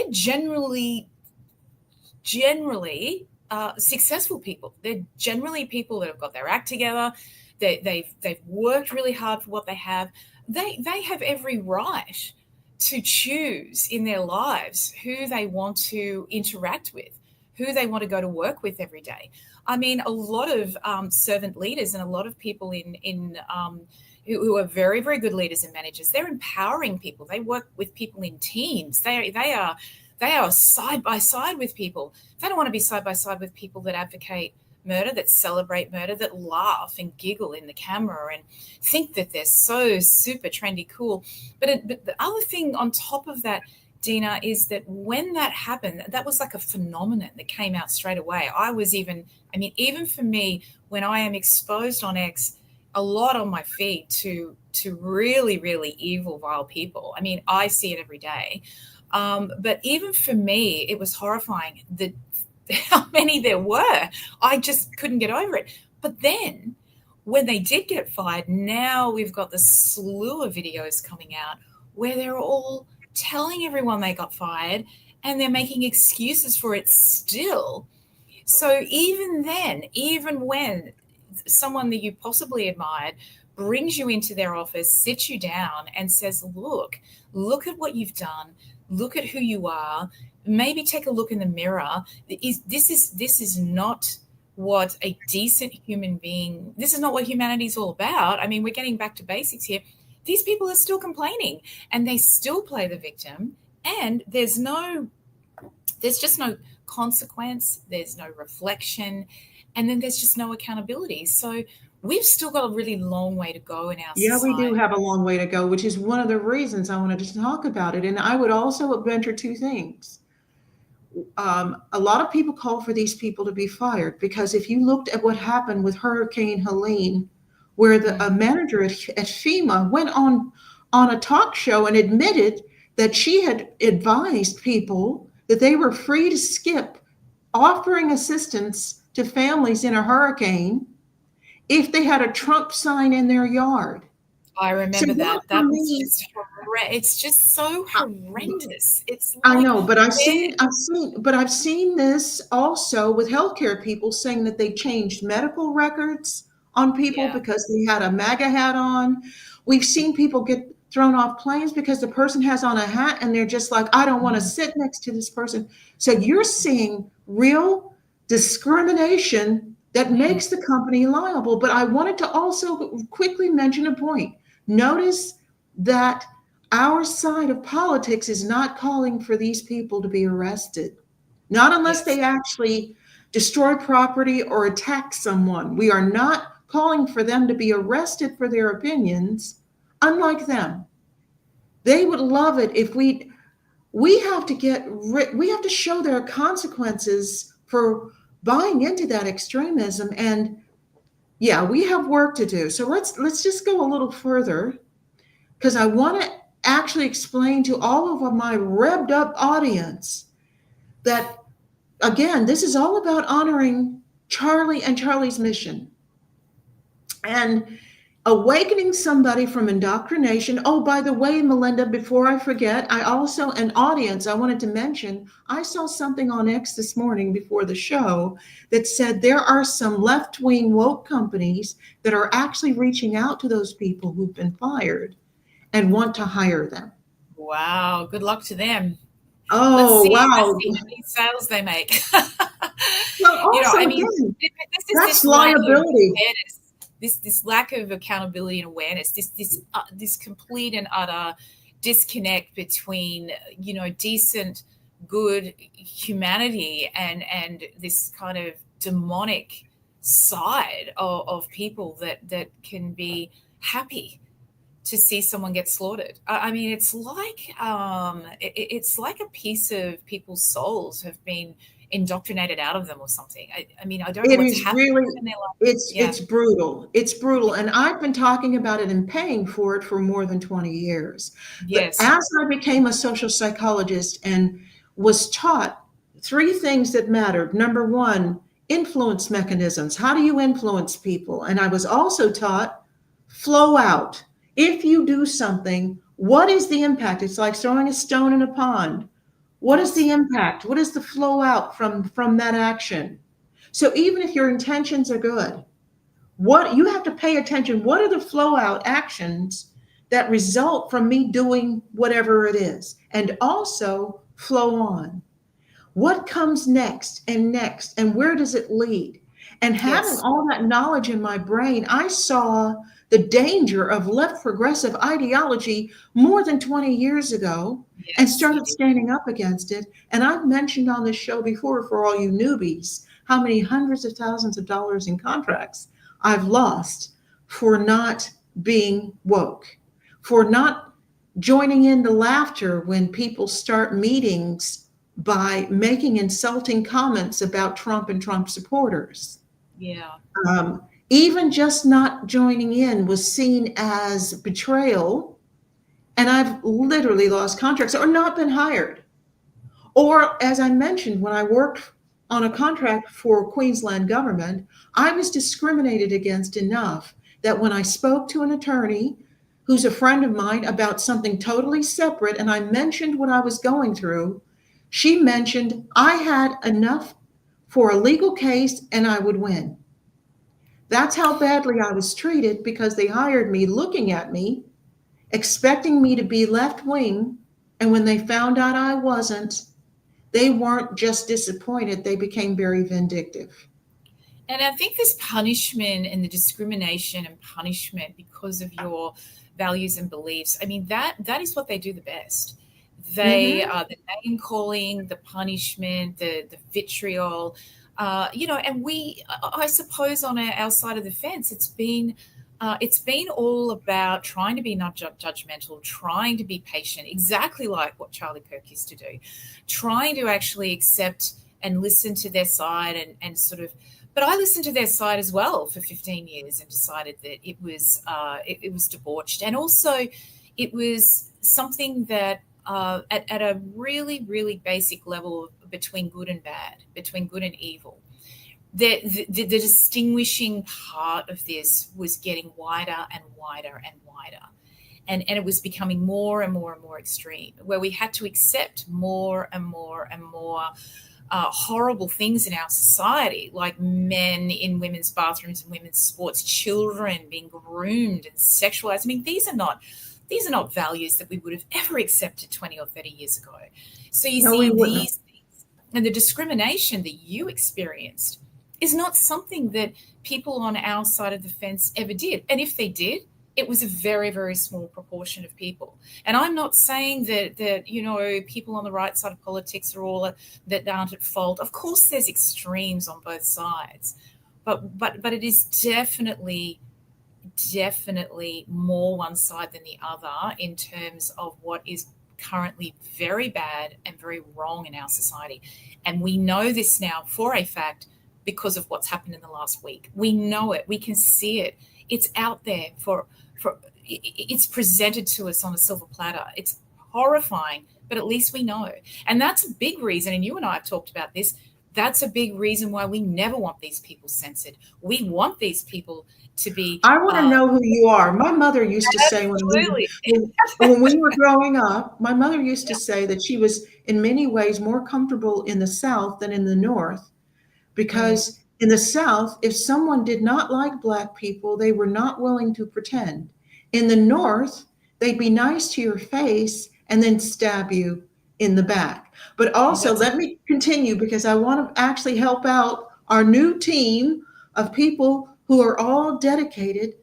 generally successful people. They're generally people that have got their act together. They've worked really hard for what they have. They have every right to choose in their lives who they want to interact with, who they want to go to work with every day. I mean, a lot of servant leaders and a lot of people who are very, very good leaders and managers, they're empowering people. They work with people in teams. They are side by side with people. They don't want to be side by side with people that advocate murder, that celebrate murder, that laugh and giggle in the camera and think that they're so super trendy cool. But the other thing on top of that, Dina, is that when that happened, that was like a phenomenon that came out straight away. Even for me, when I am exposed on X a lot on my feed to really, really evil, vile people, I mean, I see it every day. But even for me, it was horrifying that how many there were. I just couldn't get over it. But then when they did get fired, now we've got the slew of videos coming out where they're all telling everyone they got fired and they're making excuses for it still. So even then, even when someone that you possibly admired brings you into their office, sits you down and says, look at what you've done. Look at who you are. Maybe take a look in the mirror. This is not what a decent human being, this is not what humanity is all about. I mean, we're getting back to basics here. These people are still complaining and they still play the victim, and there's just no consequence. There's no reflection. And then there's just no accountability. So we've still got a really long way to go in our society. Yeah, we do have a long way to go, which is one of the reasons I wanted to talk about it. And I would also venture two things. A lot of people call for these people to be fired because if you looked at what happened with Hurricane Helene, where a manager at FEMA went on a talk show and admitted that she had advised people that they were free to skip offering assistance to families in a hurricane if they had a Trump sign in their yard. I remember that. That was just it's just so horrendous. It's like, I know, but I've seen this also with healthcare people saying that they changed medical records on people because they had a MAGA hat on. We've seen people get thrown off planes because the person has on a hat and they're just like, I don't want to sit next to this person. So you're seeing real discrimination that makes the company liable. But I wanted to also quickly mention a point. Notice that our side of politics is not calling for these people to be arrested, not unless they actually destroy property or attack someone. We are not calling for them to be arrested for their opinions, unlike them. They would love it if we have to show there are consequences for buying into that extremism. And yeah, we have work to do. So let's just go a little further. because I want to actually explain to all of my revved up audience that, again, this is all about honoring Charlie and Charlie's mission and awakening somebody from indoctrination. Oh, by the way, Melinda, before I forget, I also, an audience, I wanted to mention, I saw something on X this morning before the show that said there are some left-wing woke companies that are actually reaching out to those people who've been fired and want to hire them. Wow, good luck to them. Oh, Let's wow. see how many sales they make. Well, also, I mean, again, this is that's liability. This lack of accountability and awareness, this complete and utter disconnect between, decent, good humanity and this kind of demonic side of people that can be happy to see someone get slaughtered. I mean, it's like a piece of people's souls have been indoctrinated out of them or something. I mean, I don't know what's happening in their life. It's brutal. It's brutal. And I've been talking about it and paying for it for more than 20 years. Yes. But as I became a social psychologist and was taught 3 things that mattered. Number 1, influence mechanisms. How do you influence people? And I was also taught flow out. If you do something, what is the impact? It's like throwing a stone in a pond. What is the impact? What is the flow out from that action? So even if your intentions are good, what you have to pay attention, what are the flow out actions that result from me doing whatever it is? And also flow on. What comes next, and where does it lead? And having all that knowledge in my brain, I saw the danger of left progressive ideology more than 20 years ago and started standing up against it. And I've mentioned on this show before, for all you newbies, how many hundreds of thousands of dollars in contracts I've lost for not being woke, for not joining in the laughter when people start meetings by making insulting comments about Trump and Trump supporters. Yeah. Even just not joining in was seen as betrayal. And I've literally lost contracts or not been hired. Or, as I mentioned, when I worked on a contract for Queensland government, I was discriminated against enough that when I spoke to an attorney who's a friend of mine about something totally separate, and I mentioned what I was going through, she mentioned I had enough for a legal case and I would win. That's how badly I was treated, because they hired me looking at me, expecting me to be left wing. And when they found out I wasn't, they weren't just disappointed, they became very vindictive. And I think this punishment and the discrimination and punishment because of your values and beliefs, I mean, that is what they do the best. They are the name calling, the punishment, the vitriol, and I suppose on our side of the fence, it's been all about trying to be not judgmental, trying to be patient, exactly like what Charlie Kirk used to do, trying to actually accept and listen to their side and sort of. But I listened to their side as well for 15 years and decided that it was debauched, and also it was something that at a really, really basic level between good and bad, between good and evil. The distinguishing part of this was getting wider and wider and wider. And it was becoming more and more and more extreme, where we had to accept more and more and more horrible things in our society, like men in women's bathrooms and women's sports, children being groomed and sexualized. I mean, these are not values that we would have ever accepted 20 or 30 years ago. So you see these things, and the discrimination that you experienced is not something that people on our side of the fence ever did. And if they did, it was a very, very small proportion of people. And I'm not saying that people on the right side of politics are all that aren't at fault. Of course, there's extremes on both sides, but it is definitely more one side than the other in terms of what is currently very bad and very wrong in our society. And we know this now for a fact because of what's happened in the last week. We know it. We can see it. It's out there for it's presented to us on a silver platter. It's horrifying, but at least we know. And that's a big reason, and you and I have talked about this, that's a big reason why we never want these people censored. We want these people to be. I want to know who you are. My mother used to say Absolutely. when we were growing up, my mother used to say that she was in many ways more comfortable in the South than in the North, because in the South, if someone did not like Black people, they were not willing to pretend. In the North, they'd be nice to your face and then stab you in the back. But also, let me continue, because I want to actually help out our new team of people who are all dedicated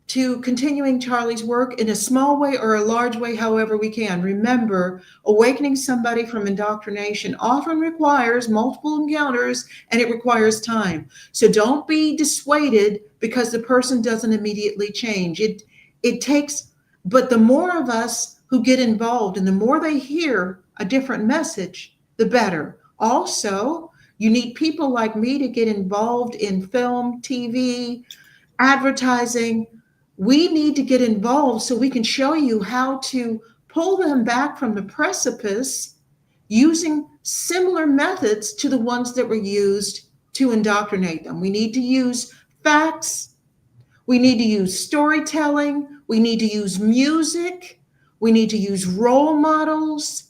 to continuing Charlie's work in a small way or a large way, however we can. Remember, awakening somebody from indoctrination often requires multiple encounters, and it requires time. So don't be dissuaded because the person doesn't immediately change. It takes, but the more of us who get involved and the more they hear a different message, the better. Also, you need people like me to get involved in film, TV, advertising. We need to get involved so we can show you how to pull them back from the precipice using similar methods to the ones that were used to indoctrinate them. We need to use facts. We need to use storytelling. We need to use music. We need to use role models.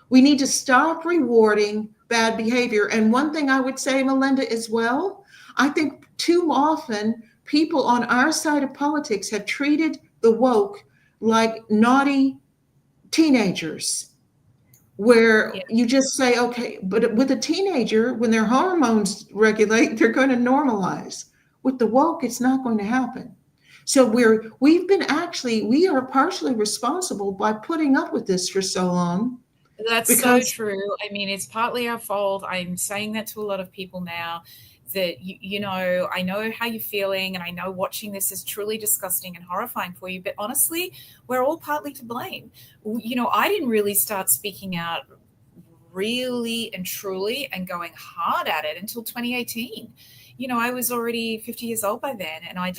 We need to stop rewarding bad behavior. And one thing I would say, Melinda, as well, I think too often people on our side of politics have treated the woke like naughty teenagers, where you just say, okay, but with a teenager, when their hormones regulate, they're going to normalize. With the woke, it's not going to happen. So we are partially responsible by putting up with this for so long. That's so true. I mean, it's partly our fault. I'm saying that to a lot of people now, that, you know, I know how you're feeling, and I know watching this is truly disgusting and horrifying for you, but honestly, we're all partly to blame. You know, I didn't really start speaking out really and truly and going hard at it until 2018. You know, I was already 50 years old by then, and I'd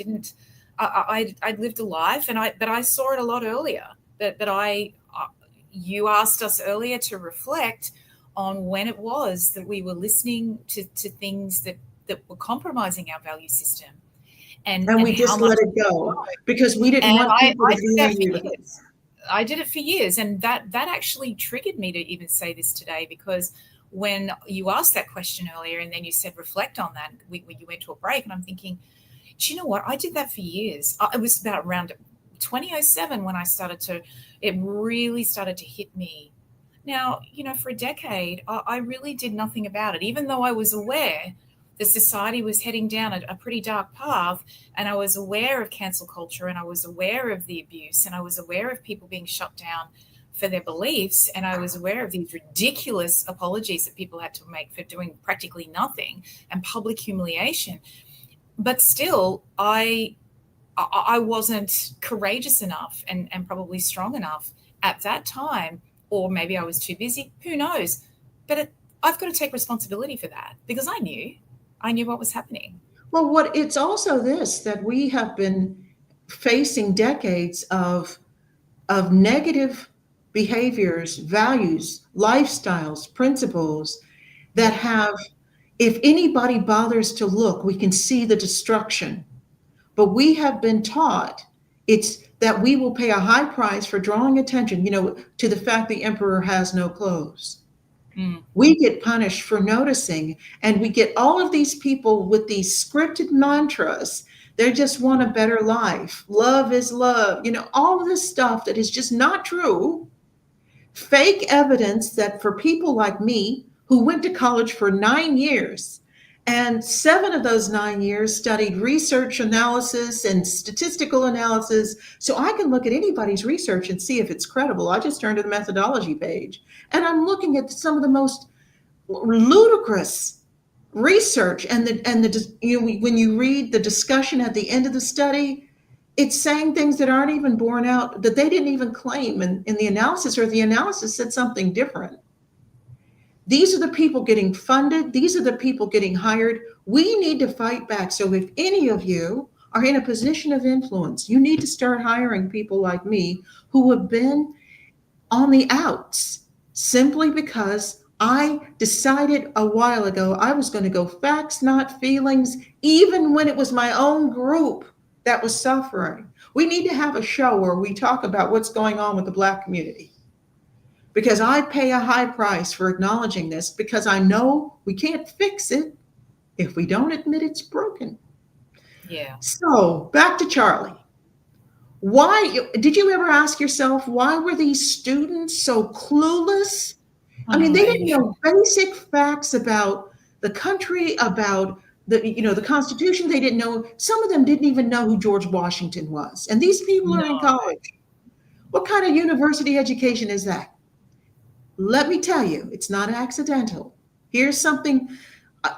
lived a life, but I saw it a lot earlier. You asked us earlier to reflect on when it was that we were listening to things that were compromising our value system. And we just let it go because we didn't want people to be angry with us. I did it for years. And that actually triggered me to even say this today, because when you asked that question earlier and then you said reflect on that, when you went to a break, and I'm thinking, do you know what? I did that for years. It was about around 2007 when it really started to hit me. Now, you know, for a decade, I really did nothing about it, even though I was aware that society was heading down a pretty dark path, and I was aware of cancel culture, and I was aware of the abuse, and I was aware of people being shut down for their beliefs, and I was aware of these ridiculous apologies that people had to make for doing practically nothing, and public humiliation. But still, I wasn't courageous enough and probably strong enough at that time, or maybe I was too busy, who knows? But I've got to take responsibility for that, because I knew what was happening. Well, it's also this, that we have been facing decades of negative behaviors, values, lifestyles, principles that have, if anybody bothers to look, we can see the destruction. But we have been taught it's that we will pay a high price for drawing attention, you know, to the fact the emperor has no clothes. We get punished for noticing, and we get all of these people with these scripted mantras. They just want a better life. Love is love. You know, all of this stuff that is just not true. Fake evidence that for people like me, who went to college for 9 years, and 7 of those 9 years studied research analysis and statistical analysis. So I can look at anybody's research and see if it's credible. I just turned to the methodology page, and I'm looking at some of the most ludicrous research. And when you read the discussion at the end of the study, it's saying things that aren't even borne out, that they didn't even claim in the analysis, or the analysis said something different. These are the people getting funded. These are the people getting hired. We need to fight back. So if any of you are in a position of influence. You need to start hiring people like me who have been on the outs simply because I decided a while ago I was going to go facts, not feelings, even when it was my own group that was suffering. We need to have a show where we talk about what's going on with the Black community, because I pay a high price for acknowledging this, because I know we can't fix it if we don't admit it's broken. Yeah. So back to Charlie. Why did you ever ask yourself, why were these students so clueless? I mean, they didn't know basic facts about the country, about the Constitution. They didn't know, some of them didn't even know who George Washington was. And these people are in No. college. What kind of university education is that? Let me tell you, it's not accidental. Here's something,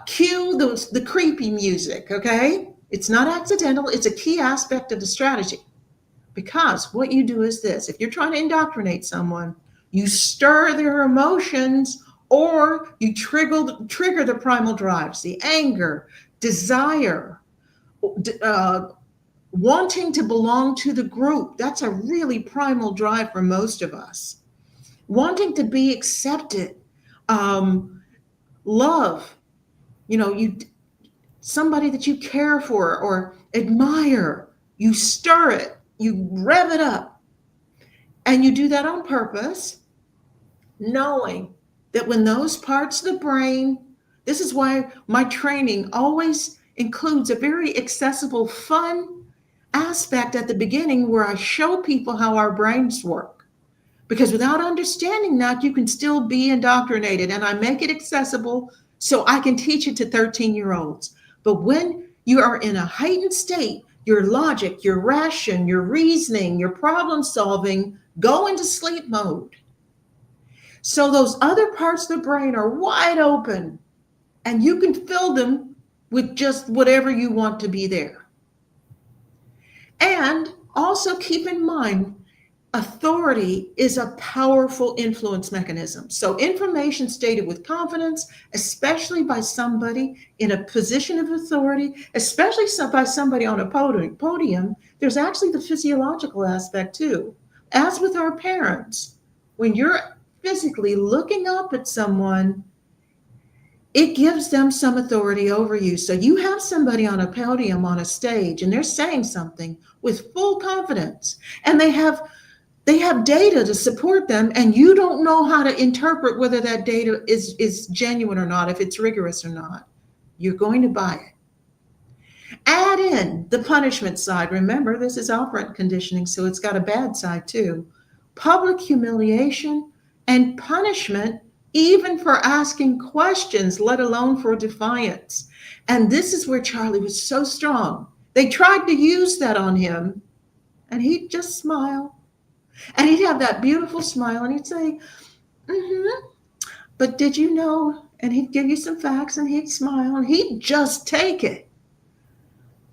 cue the creepy music, okay? It's not accidental. It's a key aspect of the strategy. Because what you do is this: if you're trying to indoctrinate someone, you stir their emotions, or you trigger the primal drives, the anger, desire, wanting to belong to the group. That's a really primal drive for most of us. Wanting to be accepted, love, you somebody that you care for or admire, you stir it, you rev it up, and you do that on purpose, knowing that when those parts of the brain, this is why my training always includes a very accessible, fun aspect at the beginning where I show people how our brains work. Because without understanding that, you can still be indoctrinated, and I make it accessible so I can teach it to 13-year-olds. But when you are in a heightened state, your logic, your ration, your reasoning, your problem solving go into sleep mode. So those other parts of the brain are wide open, and you can fill them with just whatever you want to be there. And also keep in mind, authority is a powerful influence mechanism. So information stated with confidence, especially by somebody in a position of authority, especially by somebody on a podium, there's actually the physiological aspect too. As with our parents, when you're physically looking up at someone, it gives them some authority over you. So you have somebody on a podium, on a stage, and they're saying something with full confidence, and they have data to support them, and you don't know how to interpret whether that data is genuine or not, if it's rigorous or not. You're going to buy it. Add in the punishment side. Remember, this is operant conditioning, so it's got a bad side too. Public humiliation and punishment, even for asking questions, let alone for defiance. And this is where Charlie was so strong. They tried to use that on him, and he'd just smile. And he'd have that beautiful smile, and he'd say, but did you know? And he'd give you some facts, and he'd smile, and he'd just take it.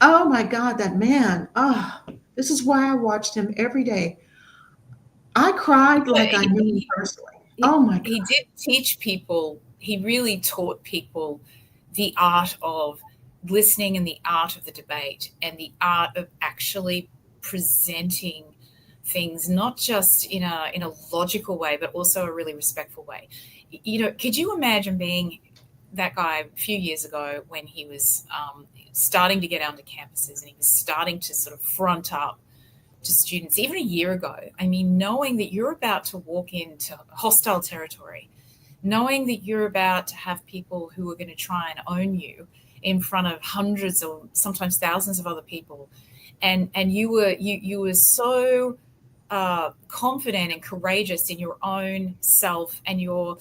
Oh my God, that man. Oh, this is why I watched him every day. I cried like I knew him personally. Oh my God. He did teach people, he really taught people the art of listening and the art of the debate and the art of actually presenting things, not just in a logical way, but also a really respectful way. Could you imagine being that guy a few years ago when he was starting to get onto campuses and he was starting to sort of front up to students, even a year ago? I mean, knowing that you're about to walk into hostile territory, knowing that you're about to have people who are going to try and own you in front of hundreds or sometimes thousands of other people, and you were so confident and courageous in your own self, and your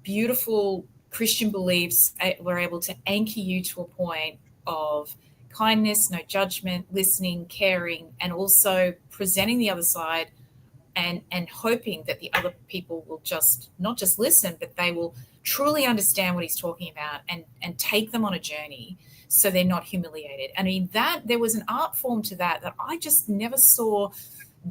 beautiful Christian beliefs were able to anchor you to a point of kindness, no judgment, listening, caring, and also presenting the other side and hoping that the other people will just not just listen, but they will truly understand what he's talking about and take them on a journey so they're not humiliated. I mean, that there was an art form to that I just never saw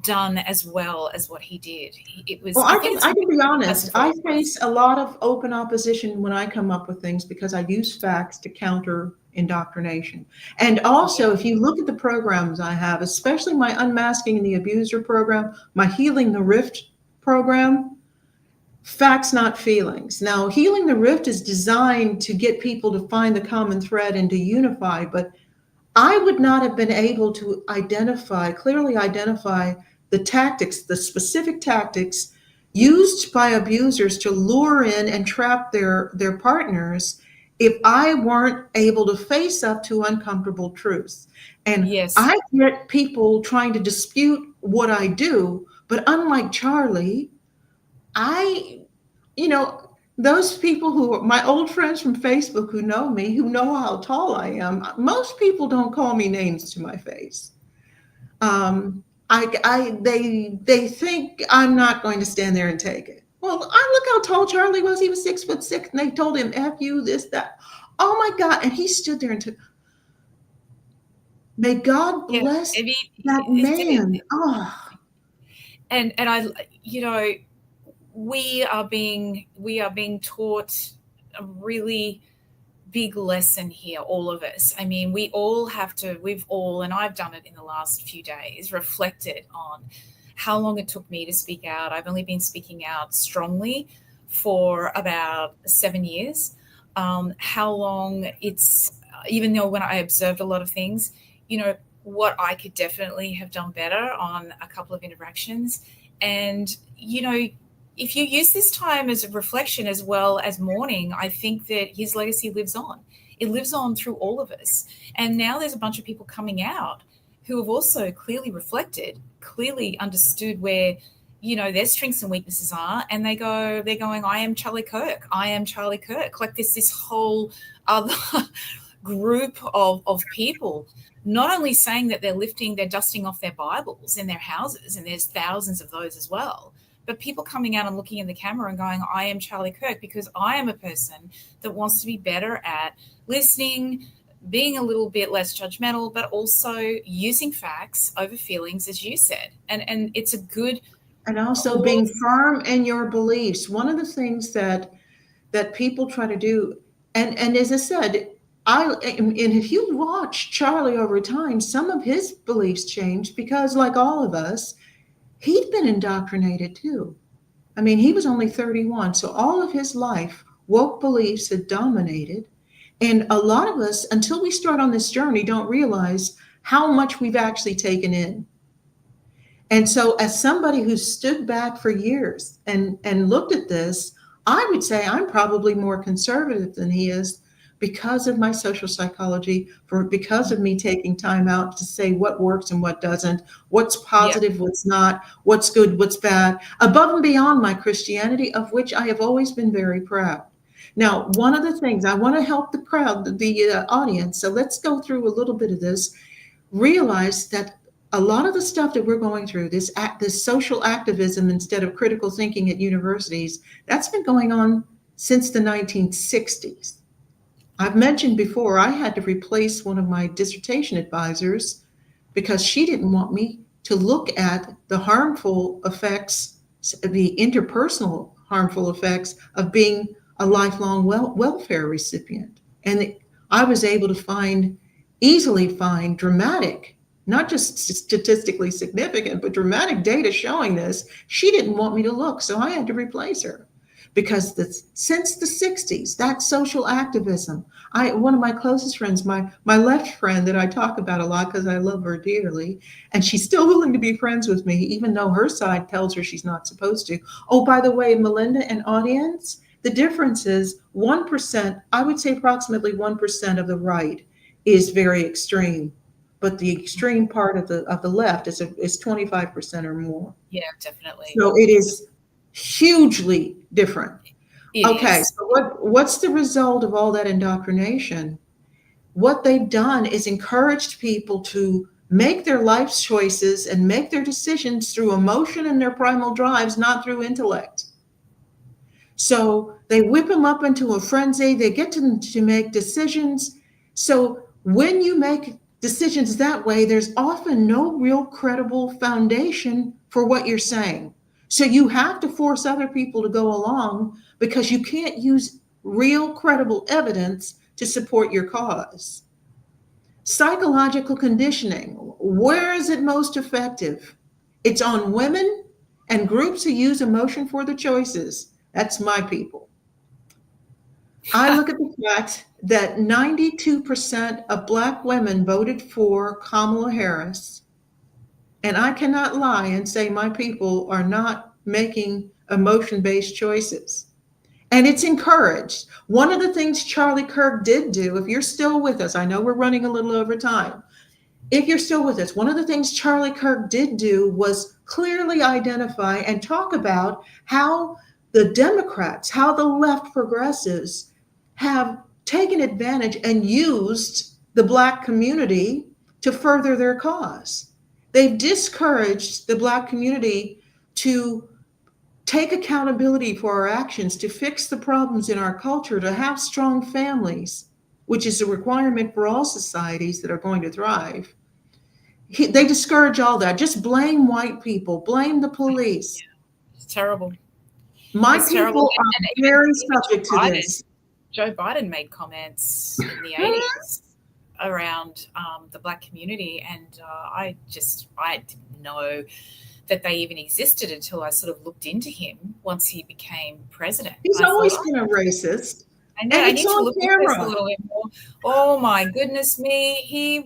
done as well as what he did. It was. Well, I can be honest. I face a lot of open opposition when I come up with things because I use facts to counter indoctrination. And also, if you look at the programs I have, especially my Unmasking the Abuser program, my Healing the Rift program, facts, not feelings. Now, Healing the Rift is designed to get people to find the common thread and to unify, but I would not have been able to clearly identify the tactics, the specific tactics used by abusers to lure in and trap their partners if I weren't able to face up to uncomfortable truths. And Yes. I get people trying to dispute what I do, but unlike Charlie, those people who are my old friends from Facebook who know me, who know how tall I am, most people don't call me names to my face. They think I'm not going to stand there and take it. Well, I look how tall Charlie was. He was 6'6", and they told him F you, this, that. Oh my God. And he stood there and took, may God bless that man. Oh. And I, we are being taught a really big lesson here, all of us. I mean, we've all, and I've done it in the last few days, reflected on how long it took me to speak out. I've only been speaking out strongly for about 7 years. How long even though when I observed a lot of things, what I could definitely have done better on a couple of interactions. And, if you use this time as a reflection as well as mourning, I think that his legacy lives on. It lives on through all of us. And now there's a bunch of people coming out who have also clearly reflected, clearly understood where, their strengths and weaknesses are. And they're going, I am Charlie Kirk. I am Charlie Kirk. Like this whole other group of people, not only saying that they're dusting off their Bibles in their houses, and there's thousands of those as well, but people coming out and looking in the camera and going, I am Charlie Kirk, because I am a person that wants to be better at listening, being a little bit less judgmental, but also using facts over feelings, as you said. And it's a good... And also being firm in your beliefs. One of the things that people try to do, and as I said, and if you watch Charlie over time, some of his beliefs changed because, like all of us, he'd been indoctrinated too. I mean, he was only 31, so all of his life, woke beliefs had dominated. And a lot of us, until we start on this journey, don't realize how much we've actually taken in. And so as somebody who stood back for years and looked at this, I would say I'm probably more conservative than he is, because of my social psychology, because of me taking time out to say what works and what doesn't, what's positive, what's not, what's good, what's bad, above and beyond my Christianity, of which I have always been very proud. Now, one of the things I want to help the crowd, the audience, so let's go through a little bit of this, realize that a lot of the stuff that we're going through, this social activism instead of critical thinking at universities, that's been going on since the 1960s. I've mentioned before, I had to replace one of my dissertation advisors because she didn't want me to look at the harmful effects, the interpersonal harmful effects of being a lifelong welfare recipient. And I was able to easily find dramatic, not just statistically significant, but dramatic data showing this. She didn't want me to look, so I had to replace her. Because since the 60s, that social activism, one of my closest friends, my left friend that I talk about a lot because I love her dearly, and she's still willing to be friends with me, even though her side tells her she's not supposed to. Oh, by the way, Melinda and audience, the difference is 1%, I would say approximately 1% of the right is very extreme, but the extreme part of the left is 25% or more. Yeah, definitely. So it is hugely different. Okay, so what's the result of all that indoctrination? What they've done is encouraged people to make their life's choices and make their decisions through emotion and their primal drives, not through intellect. So they whip them up into a frenzy. They get to make decisions. So when you make decisions that way, there's often no real credible foundation for what you're saying. So you have to force other people to go along because you can't use real credible evidence to support your cause. Psychological conditioning, where is it most effective? It's on women and groups who use emotion for the choices. That's my people. I look at the fact that 92% of Black women voted for Kamala Harris, and I cannot lie and say my people are not making emotion-based choices. And it's encouraged. One of the things Charlie Kirk did do, if you're still with us, I know we're running a little over time. If you're still with us, one of the things Charlie Kirk did do was clearly identify and talk about how the Democrats, how the left progressives have taken advantage and used the Black community to further their cause. They've discouraged the Black community to take accountability for our actions, to fix the problems in our culture, to have strong families, which is a requirement for all societies that are going to thrive. They discourage all that. Just blame white people, blame the police. It's terrible. My It's people terrible. are And very even subject to this. Joe Biden made comments in the 80s around the Black community, and I didn't know that they even existed until I sort of looked into him once he became president. He's I always thought, been a racist. I know, And I it's need to on look at this a camera. little bit more. Oh my goodness me, he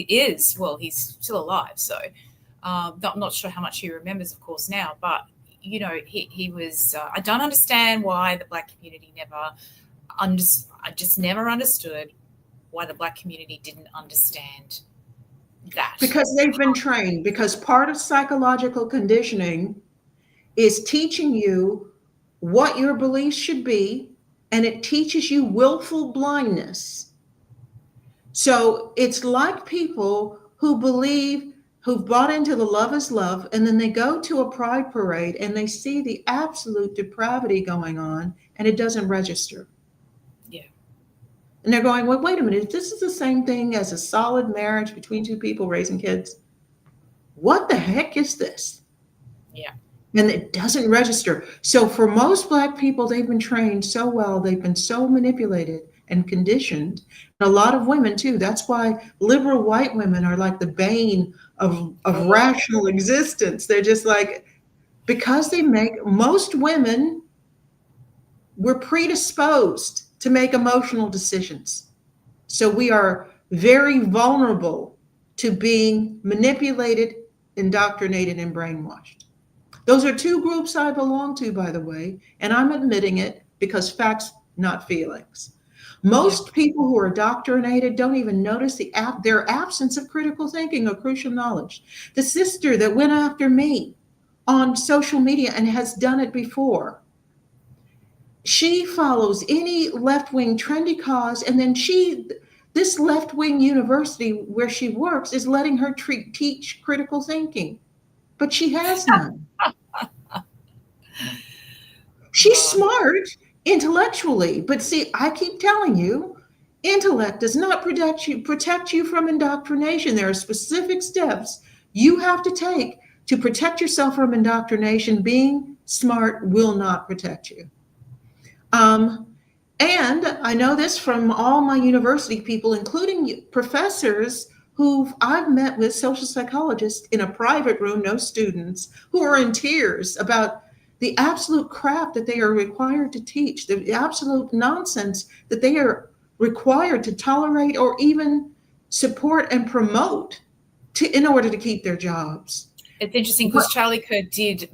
is, well, he's still alive, so I'm not sure how much he remembers, of course, now, but you know, he was, I don't understand why the Black community I just never understood why the Black community didn't understand that. Because they've been trained, because part of psychological conditioning is teaching you what your beliefs should be, and it teaches you willful blindness. So it's like people who who've bought into the love is love, and then they go to a pride parade and they see the absolute depravity going on, and it doesn't register. Yeah. And they're going, well, wait a minute, this is the same thing as a solid marriage between two people raising kids. What the heck is this? Yeah. And it doesn't register. So for most Black people, they've been trained so well, they've been so manipulated and conditioned. And a lot of women too. That's why liberal white women are like the bane of rational existence. They're just like, because most women were predisposed to make emotional decisions. So we are very vulnerable to being manipulated, indoctrinated, and brainwashed. Those are two groups I belong to, by the way, and I'm admitting it because facts, not feelings. Most people who are indoctrinated don't even notice their absence of critical thinking or crucial knowledge. The sister that went after me on social media and has done it before, she follows any left-wing trendy cause, and then this left-wing university where she works is letting her teach critical thinking, but she has none. She's smart intellectually, but see, I keep telling you, intellect does not protect you from indoctrination. There are specific steps you have to take to protect yourself from indoctrination. Being smart will not protect you. And I know this from all my university people, including professors who I've met with, social psychologists in a private room, no students, who are in tears about the absolute crap that they are required to teach, the absolute nonsense that they are required to tolerate or even support and promote in order to keep their jobs. It's interesting because Charlie Kirk did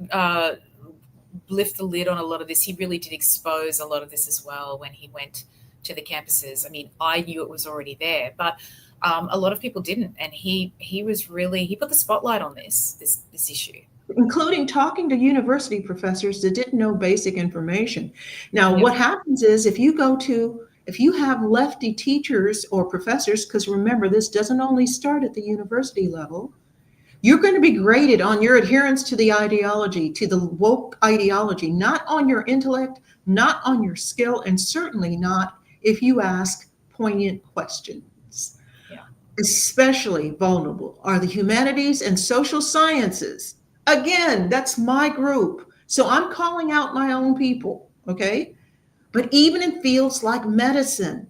lift the lid on a lot of this. He really did expose a lot of this as well when he went to the campuses. I mean, I knew it was already there, but a lot of people didn't, and he put the spotlight on this issue, including talking to university professors that didn't know basic information. Now, what happens is if you have lefty teachers or professors, because remember, this doesn't only start at the university level, you're going to be graded on your adherence to the ideology, to the woke ideology, not on your intellect, not on your skill, and certainly not if you ask poignant questions. Yeah. Especially vulnerable are the humanities and social sciences. Again, that's my group. So I'm calling out my own people, okay? But even in fields like medicine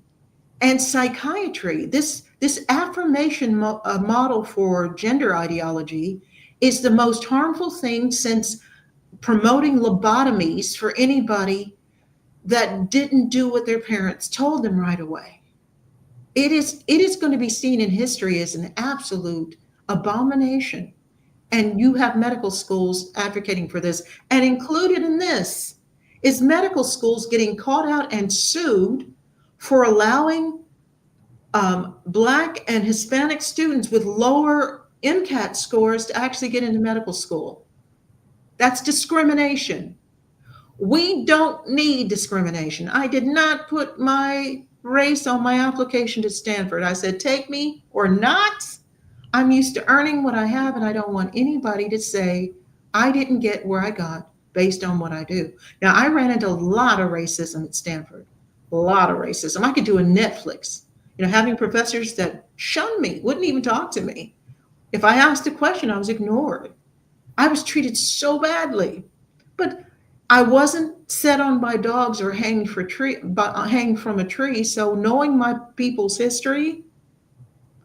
and psychiatry, this affirmation model for gender ideology is the most harmful thing since promoting lobotomies for anybody that didn't do what their parents told them right away. It is going to be seen in history as an absolute abomination. And you have medical schools advocating for this. And included in this is medical schools getting caught out and sued for allowing Black and Hispanic students with lower MCAT scores to actually get into medical school. That's discrimination. We don't need discrimination. I did not put my race on my application to Stanford. I said, take me or not. I'm used to earning what I have, and I don't want anybody to say I didn't get where I got based on what I do. Now, I ran into a lot of racism at Stanford, a lot of racism. I could do a Netflix, having professors that shunned me, wouldn't even talk to me. If I asked a question, I was ignored. I was treated so badly, but I wasn't set on by dogs or hanging from a tree. So knowing my people's history,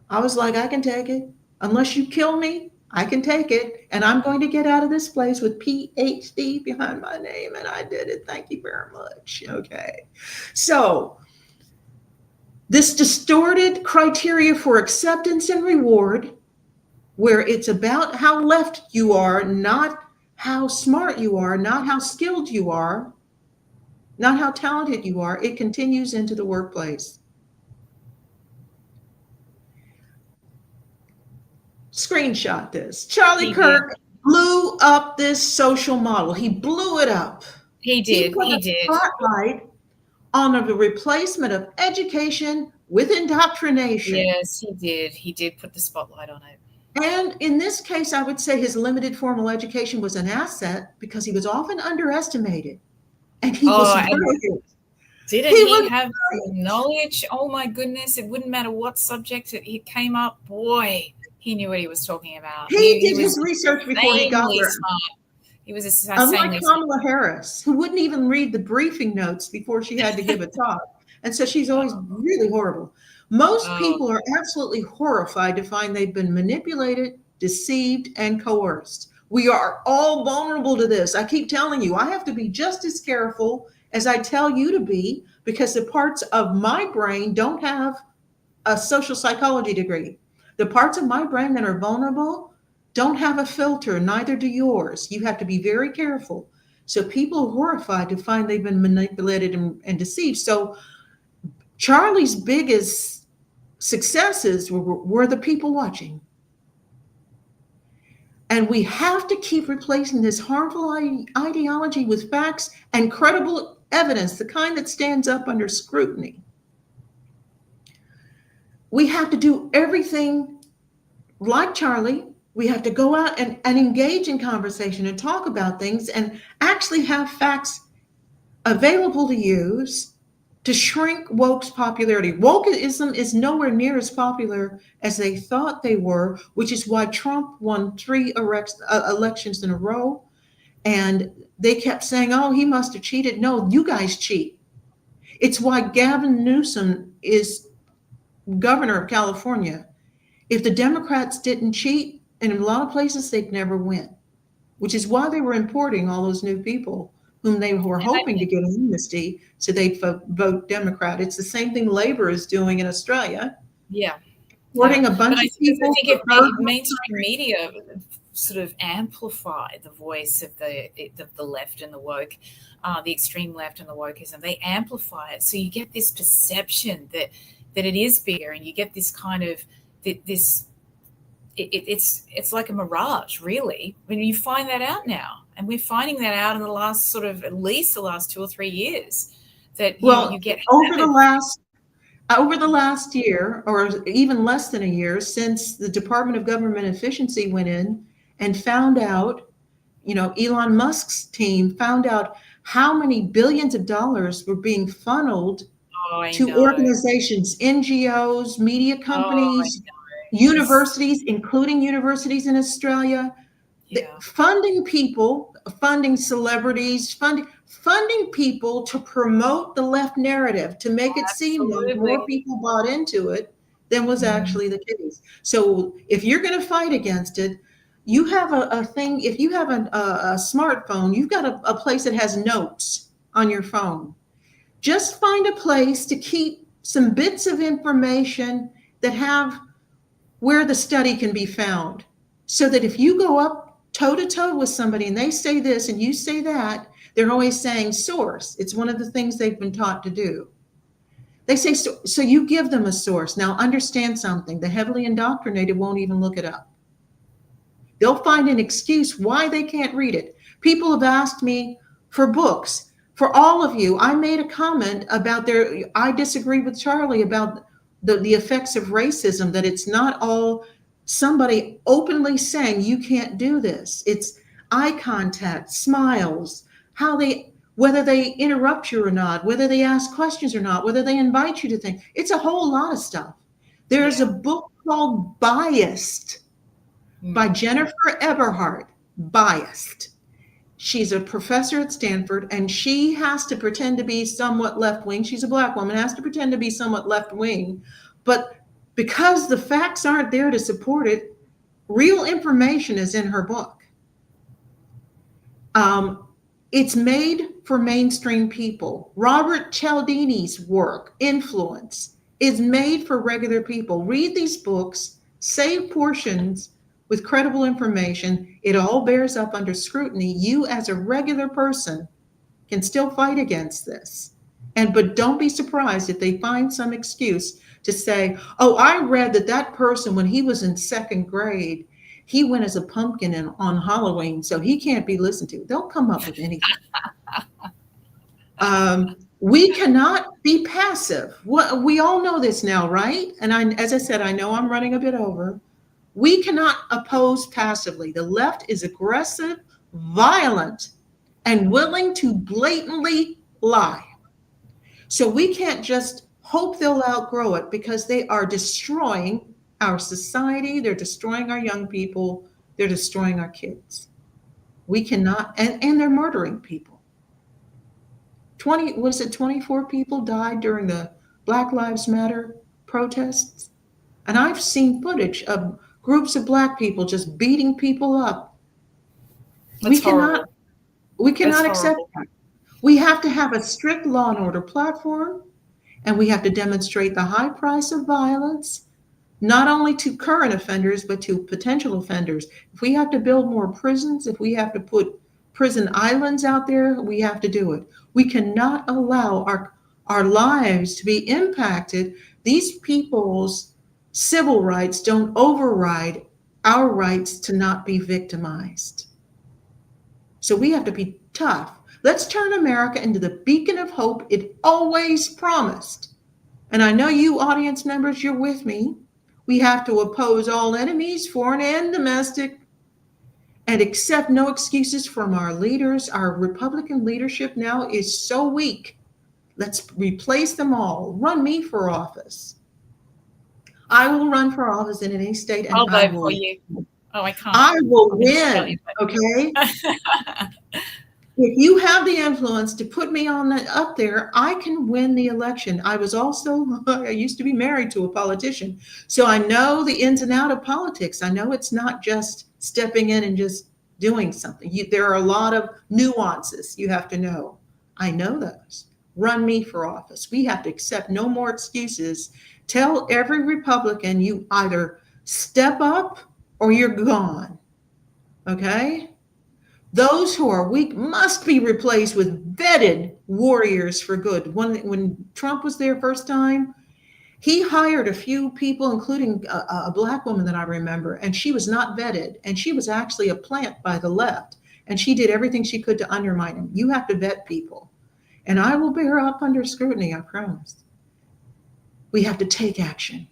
I was like, I can take it. Unless you kill me, I can take it. And I'm going to get out of this place with PhD behind my name. And I did it. Thank you very much. Okay. So this distorted criteria for acceptance and reward, where it's about how left you are, not how smart you are, not how skilled you are, not how talented you are, it continues into the workplace. Screenshot this. Charlie Kirk blew up this social model. He blew it up. He did. He put a spotlight on the replacement of education with indoctrination. Yes, he did. He did put the spotlight on it. And in this case, I would say his limited formal education was an asset because he was often underestimated. And he was brilliant. Didn't he have knowledge? Oh my goodness. It wouldn't matter what subject it came up. Boy, he knew what he was talking about. He did his research before he got there. Smart. He was unlike Kamala Harris, who wouldn't even read the briefing notes before she had to give a talk. And so she's always really horrible. Most people are absolutely horrified to find they've been manipulated, deceived, and coerced. We are all vulnerable to this. I keep telling you, I have to be just as careful as I tell you to be, because the parts of my brain don't have a social psychology degree. The parts of my brain that are vulnerable don't have a filter, neither do yours. You have to be very careful. So people are horrified to find they've been manipulated and deceived. So Charlie's biggest successes were the people watching. And we have to keep replacing this harmful ideology with facts and credible evidence, the kind that stands up under scrutiny. We have to do everything like Charlie. We have to go out and engage in conversation and talk about things and actually have facts available to use to shrink woke's popularity. Wokeism is nowhere near as popular as they thought they were, which is why Trump won 3 elections in a row. And they kept saying, oh, he must have cheated. No, you guys cheat. It's why Gavin Newsom is governor of California. If the Democrats didn't cheat, and in a lot of places, they'd never win, which is why they were importing all those new people whom they were hoping to get an amnesty so they'd vote Democrat. It's the same thing Labor is doing in Australia. Yeah. Importing a bunch of people. I think if mainstream media sort of amplify the voice of the left and the woke, the extreme left and the wokeism, they amplify it. So you get this perception that it is bigger, and you get this kind of this. It's like a mirage, really, when you find that out now. And we're finding that out in the last at least the last 2 or 3 years, that you get over the last year, or even less than a year, since the Department of Government Efficiency went in and found out, Elon Musk's team found out how many billions of dollars were being funneled to organizations, NGOs, media companies, universities, including universities in Australia, funding people, funding celebrities, funding people to promote the left narrative, to make it seem like more people bought into it than was actually the case. So if you're going to fight against it, you have a thing. If you have a smartphone, you've got a place that has notes on your phone. Just find a place to keep some bits of information that have where the study can be found, so that if you go up toe to toe with somebody and they say this and you say that, they're always saying source. It's one of the things they've been taught to do. They say, so you give them a source. Now understand something. The heavily indoctrinated won't even look it up. They'll find an excuse why they can't read it. People have asked me for books. For all of you, I made a comment about I disagree with Charlie about the effects of racism, that it's not all somebody openly saying you can't do this. It's eye contact, smiles, whether they interrupt you or not, whether they ask questions or not, whether they invite you to think. It's a whole lot of stuff. There's a book called Biased by Jennifer Eberhardt. Biased. She's a professor at Stanford, and she has to pretend to be somewhat left-wing. She's a Black woman, has to pretend to be somewhat left-wing. But because the facts aren't there to support it, real information is in her book. It's made for mainstream people. Robert Cialdini's work, Influence, is made for regular people. Read these books, save portions with credible information. It all bears up under scrutiny. You as a regular person can still fight against this. But don't be surprised if they find some excuse to say, oh, I read that person, when he was in second grade, he went as a pumpkin on Halloween, so he can't be listened to. They'll come up with anything. We cannot be passive. We all know this now, right? And as I said, I know I'm running a bit over. We cannot oppose passively. The left is aggressive, violent, and willing to blatantly lie. So we can't just hope they'll outgrow it, because they are destroying our society. They're destroying our young people. They're destroying our kids. We cannot, and they're murdering people. 24 people died during the Black Lives Matter protests. And I've seen footage of groups of Black people just beating people up. We cannot accept that. We have to have a strict law and order platform, and we have to demonstrate the high price of violence, not only to current offenders, but to potential offenders. If we have to build more prisons, if we have to put prison islands out there, we have to do it. We cannot allow our lives to be impacted. These people's civil rights don't override our rights to not be victimized. So we have to be tough. Let's turn America into the beacon of hope it always promised. And I know you audience members, you're with me. We have to oppose all enemies, foreign and domestic, and accept no excuses from our leaders. Our Republican leadership now is so weak. Let's replace them all. Run me for office. I will run for office in any state, and I'll vote for you. Oh, I can't. I will win. Okay. If you have the influence to put me up there, I can win the election. I used to be married to a politician, so I know the ins and outs of politics. I know it's not just stepping in and just doing something. There are a lot of nuances you have to know. I know those. Run me for office. We have to accept no more excuses. Tell every Republican, you either step up or you're gone. Okay? Those who are weak must be replaced with vetted warriors for good. When Trump was there first time, he hired a few people, including a Black woman that I remember, and she was not vetted. And she was actually a plant by the left. And she did everything she could to undermine him. You have to vet people. And I will bear up under scrutiny, I promise. We have to take action.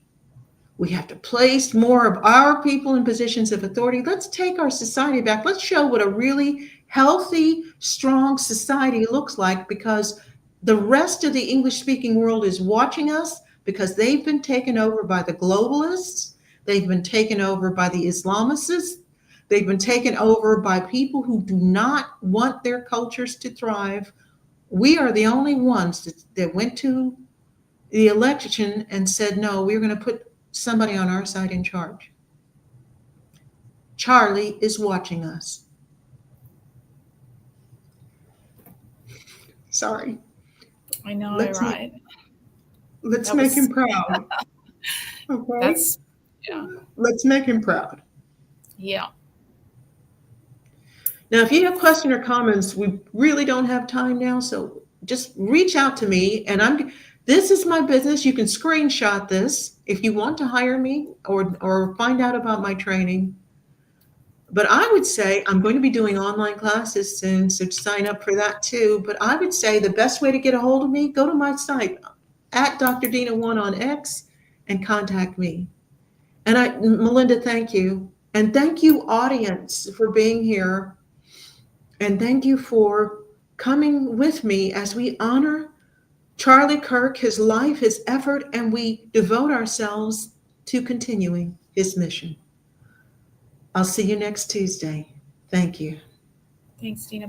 We have to place more of our people in positions of authority. Let's take our society back. Let's show what a really healthy, strong society looks like, because the rest of the English-speaking world is watching us, because they've been taken over by the globalists. They've been taken over by the Islamists. They've been taken over by people who do not want their cultures to thrive We are the only ones that went to the election and said, no, we're going to put somebody on our side in charge. Charlie is watching us. Sorry. I know, Let's right? let's That make him was, proud. Okay? that's, yeah, Let's make him proud. yeah. Now, if you have questions or comments, we really don't have time now, so just reach out to me. And this is my business. You can screenshot this if you want to hire me or find out about my training. But I would say I'm going to be doing online classes soon, so sign up for that too. But I would say the best way to get a hold of me, go to my site at Dr. Dina 1 on X and contact me. And Melinda, thank you. And thank you, audience, for being here. And thank you for coming with me as we honor Charlie Kirk, his life, his effort, and we devote ourselves to continuing his mission. I'll see you next Tuesday. Thank you. Thanks, Dina.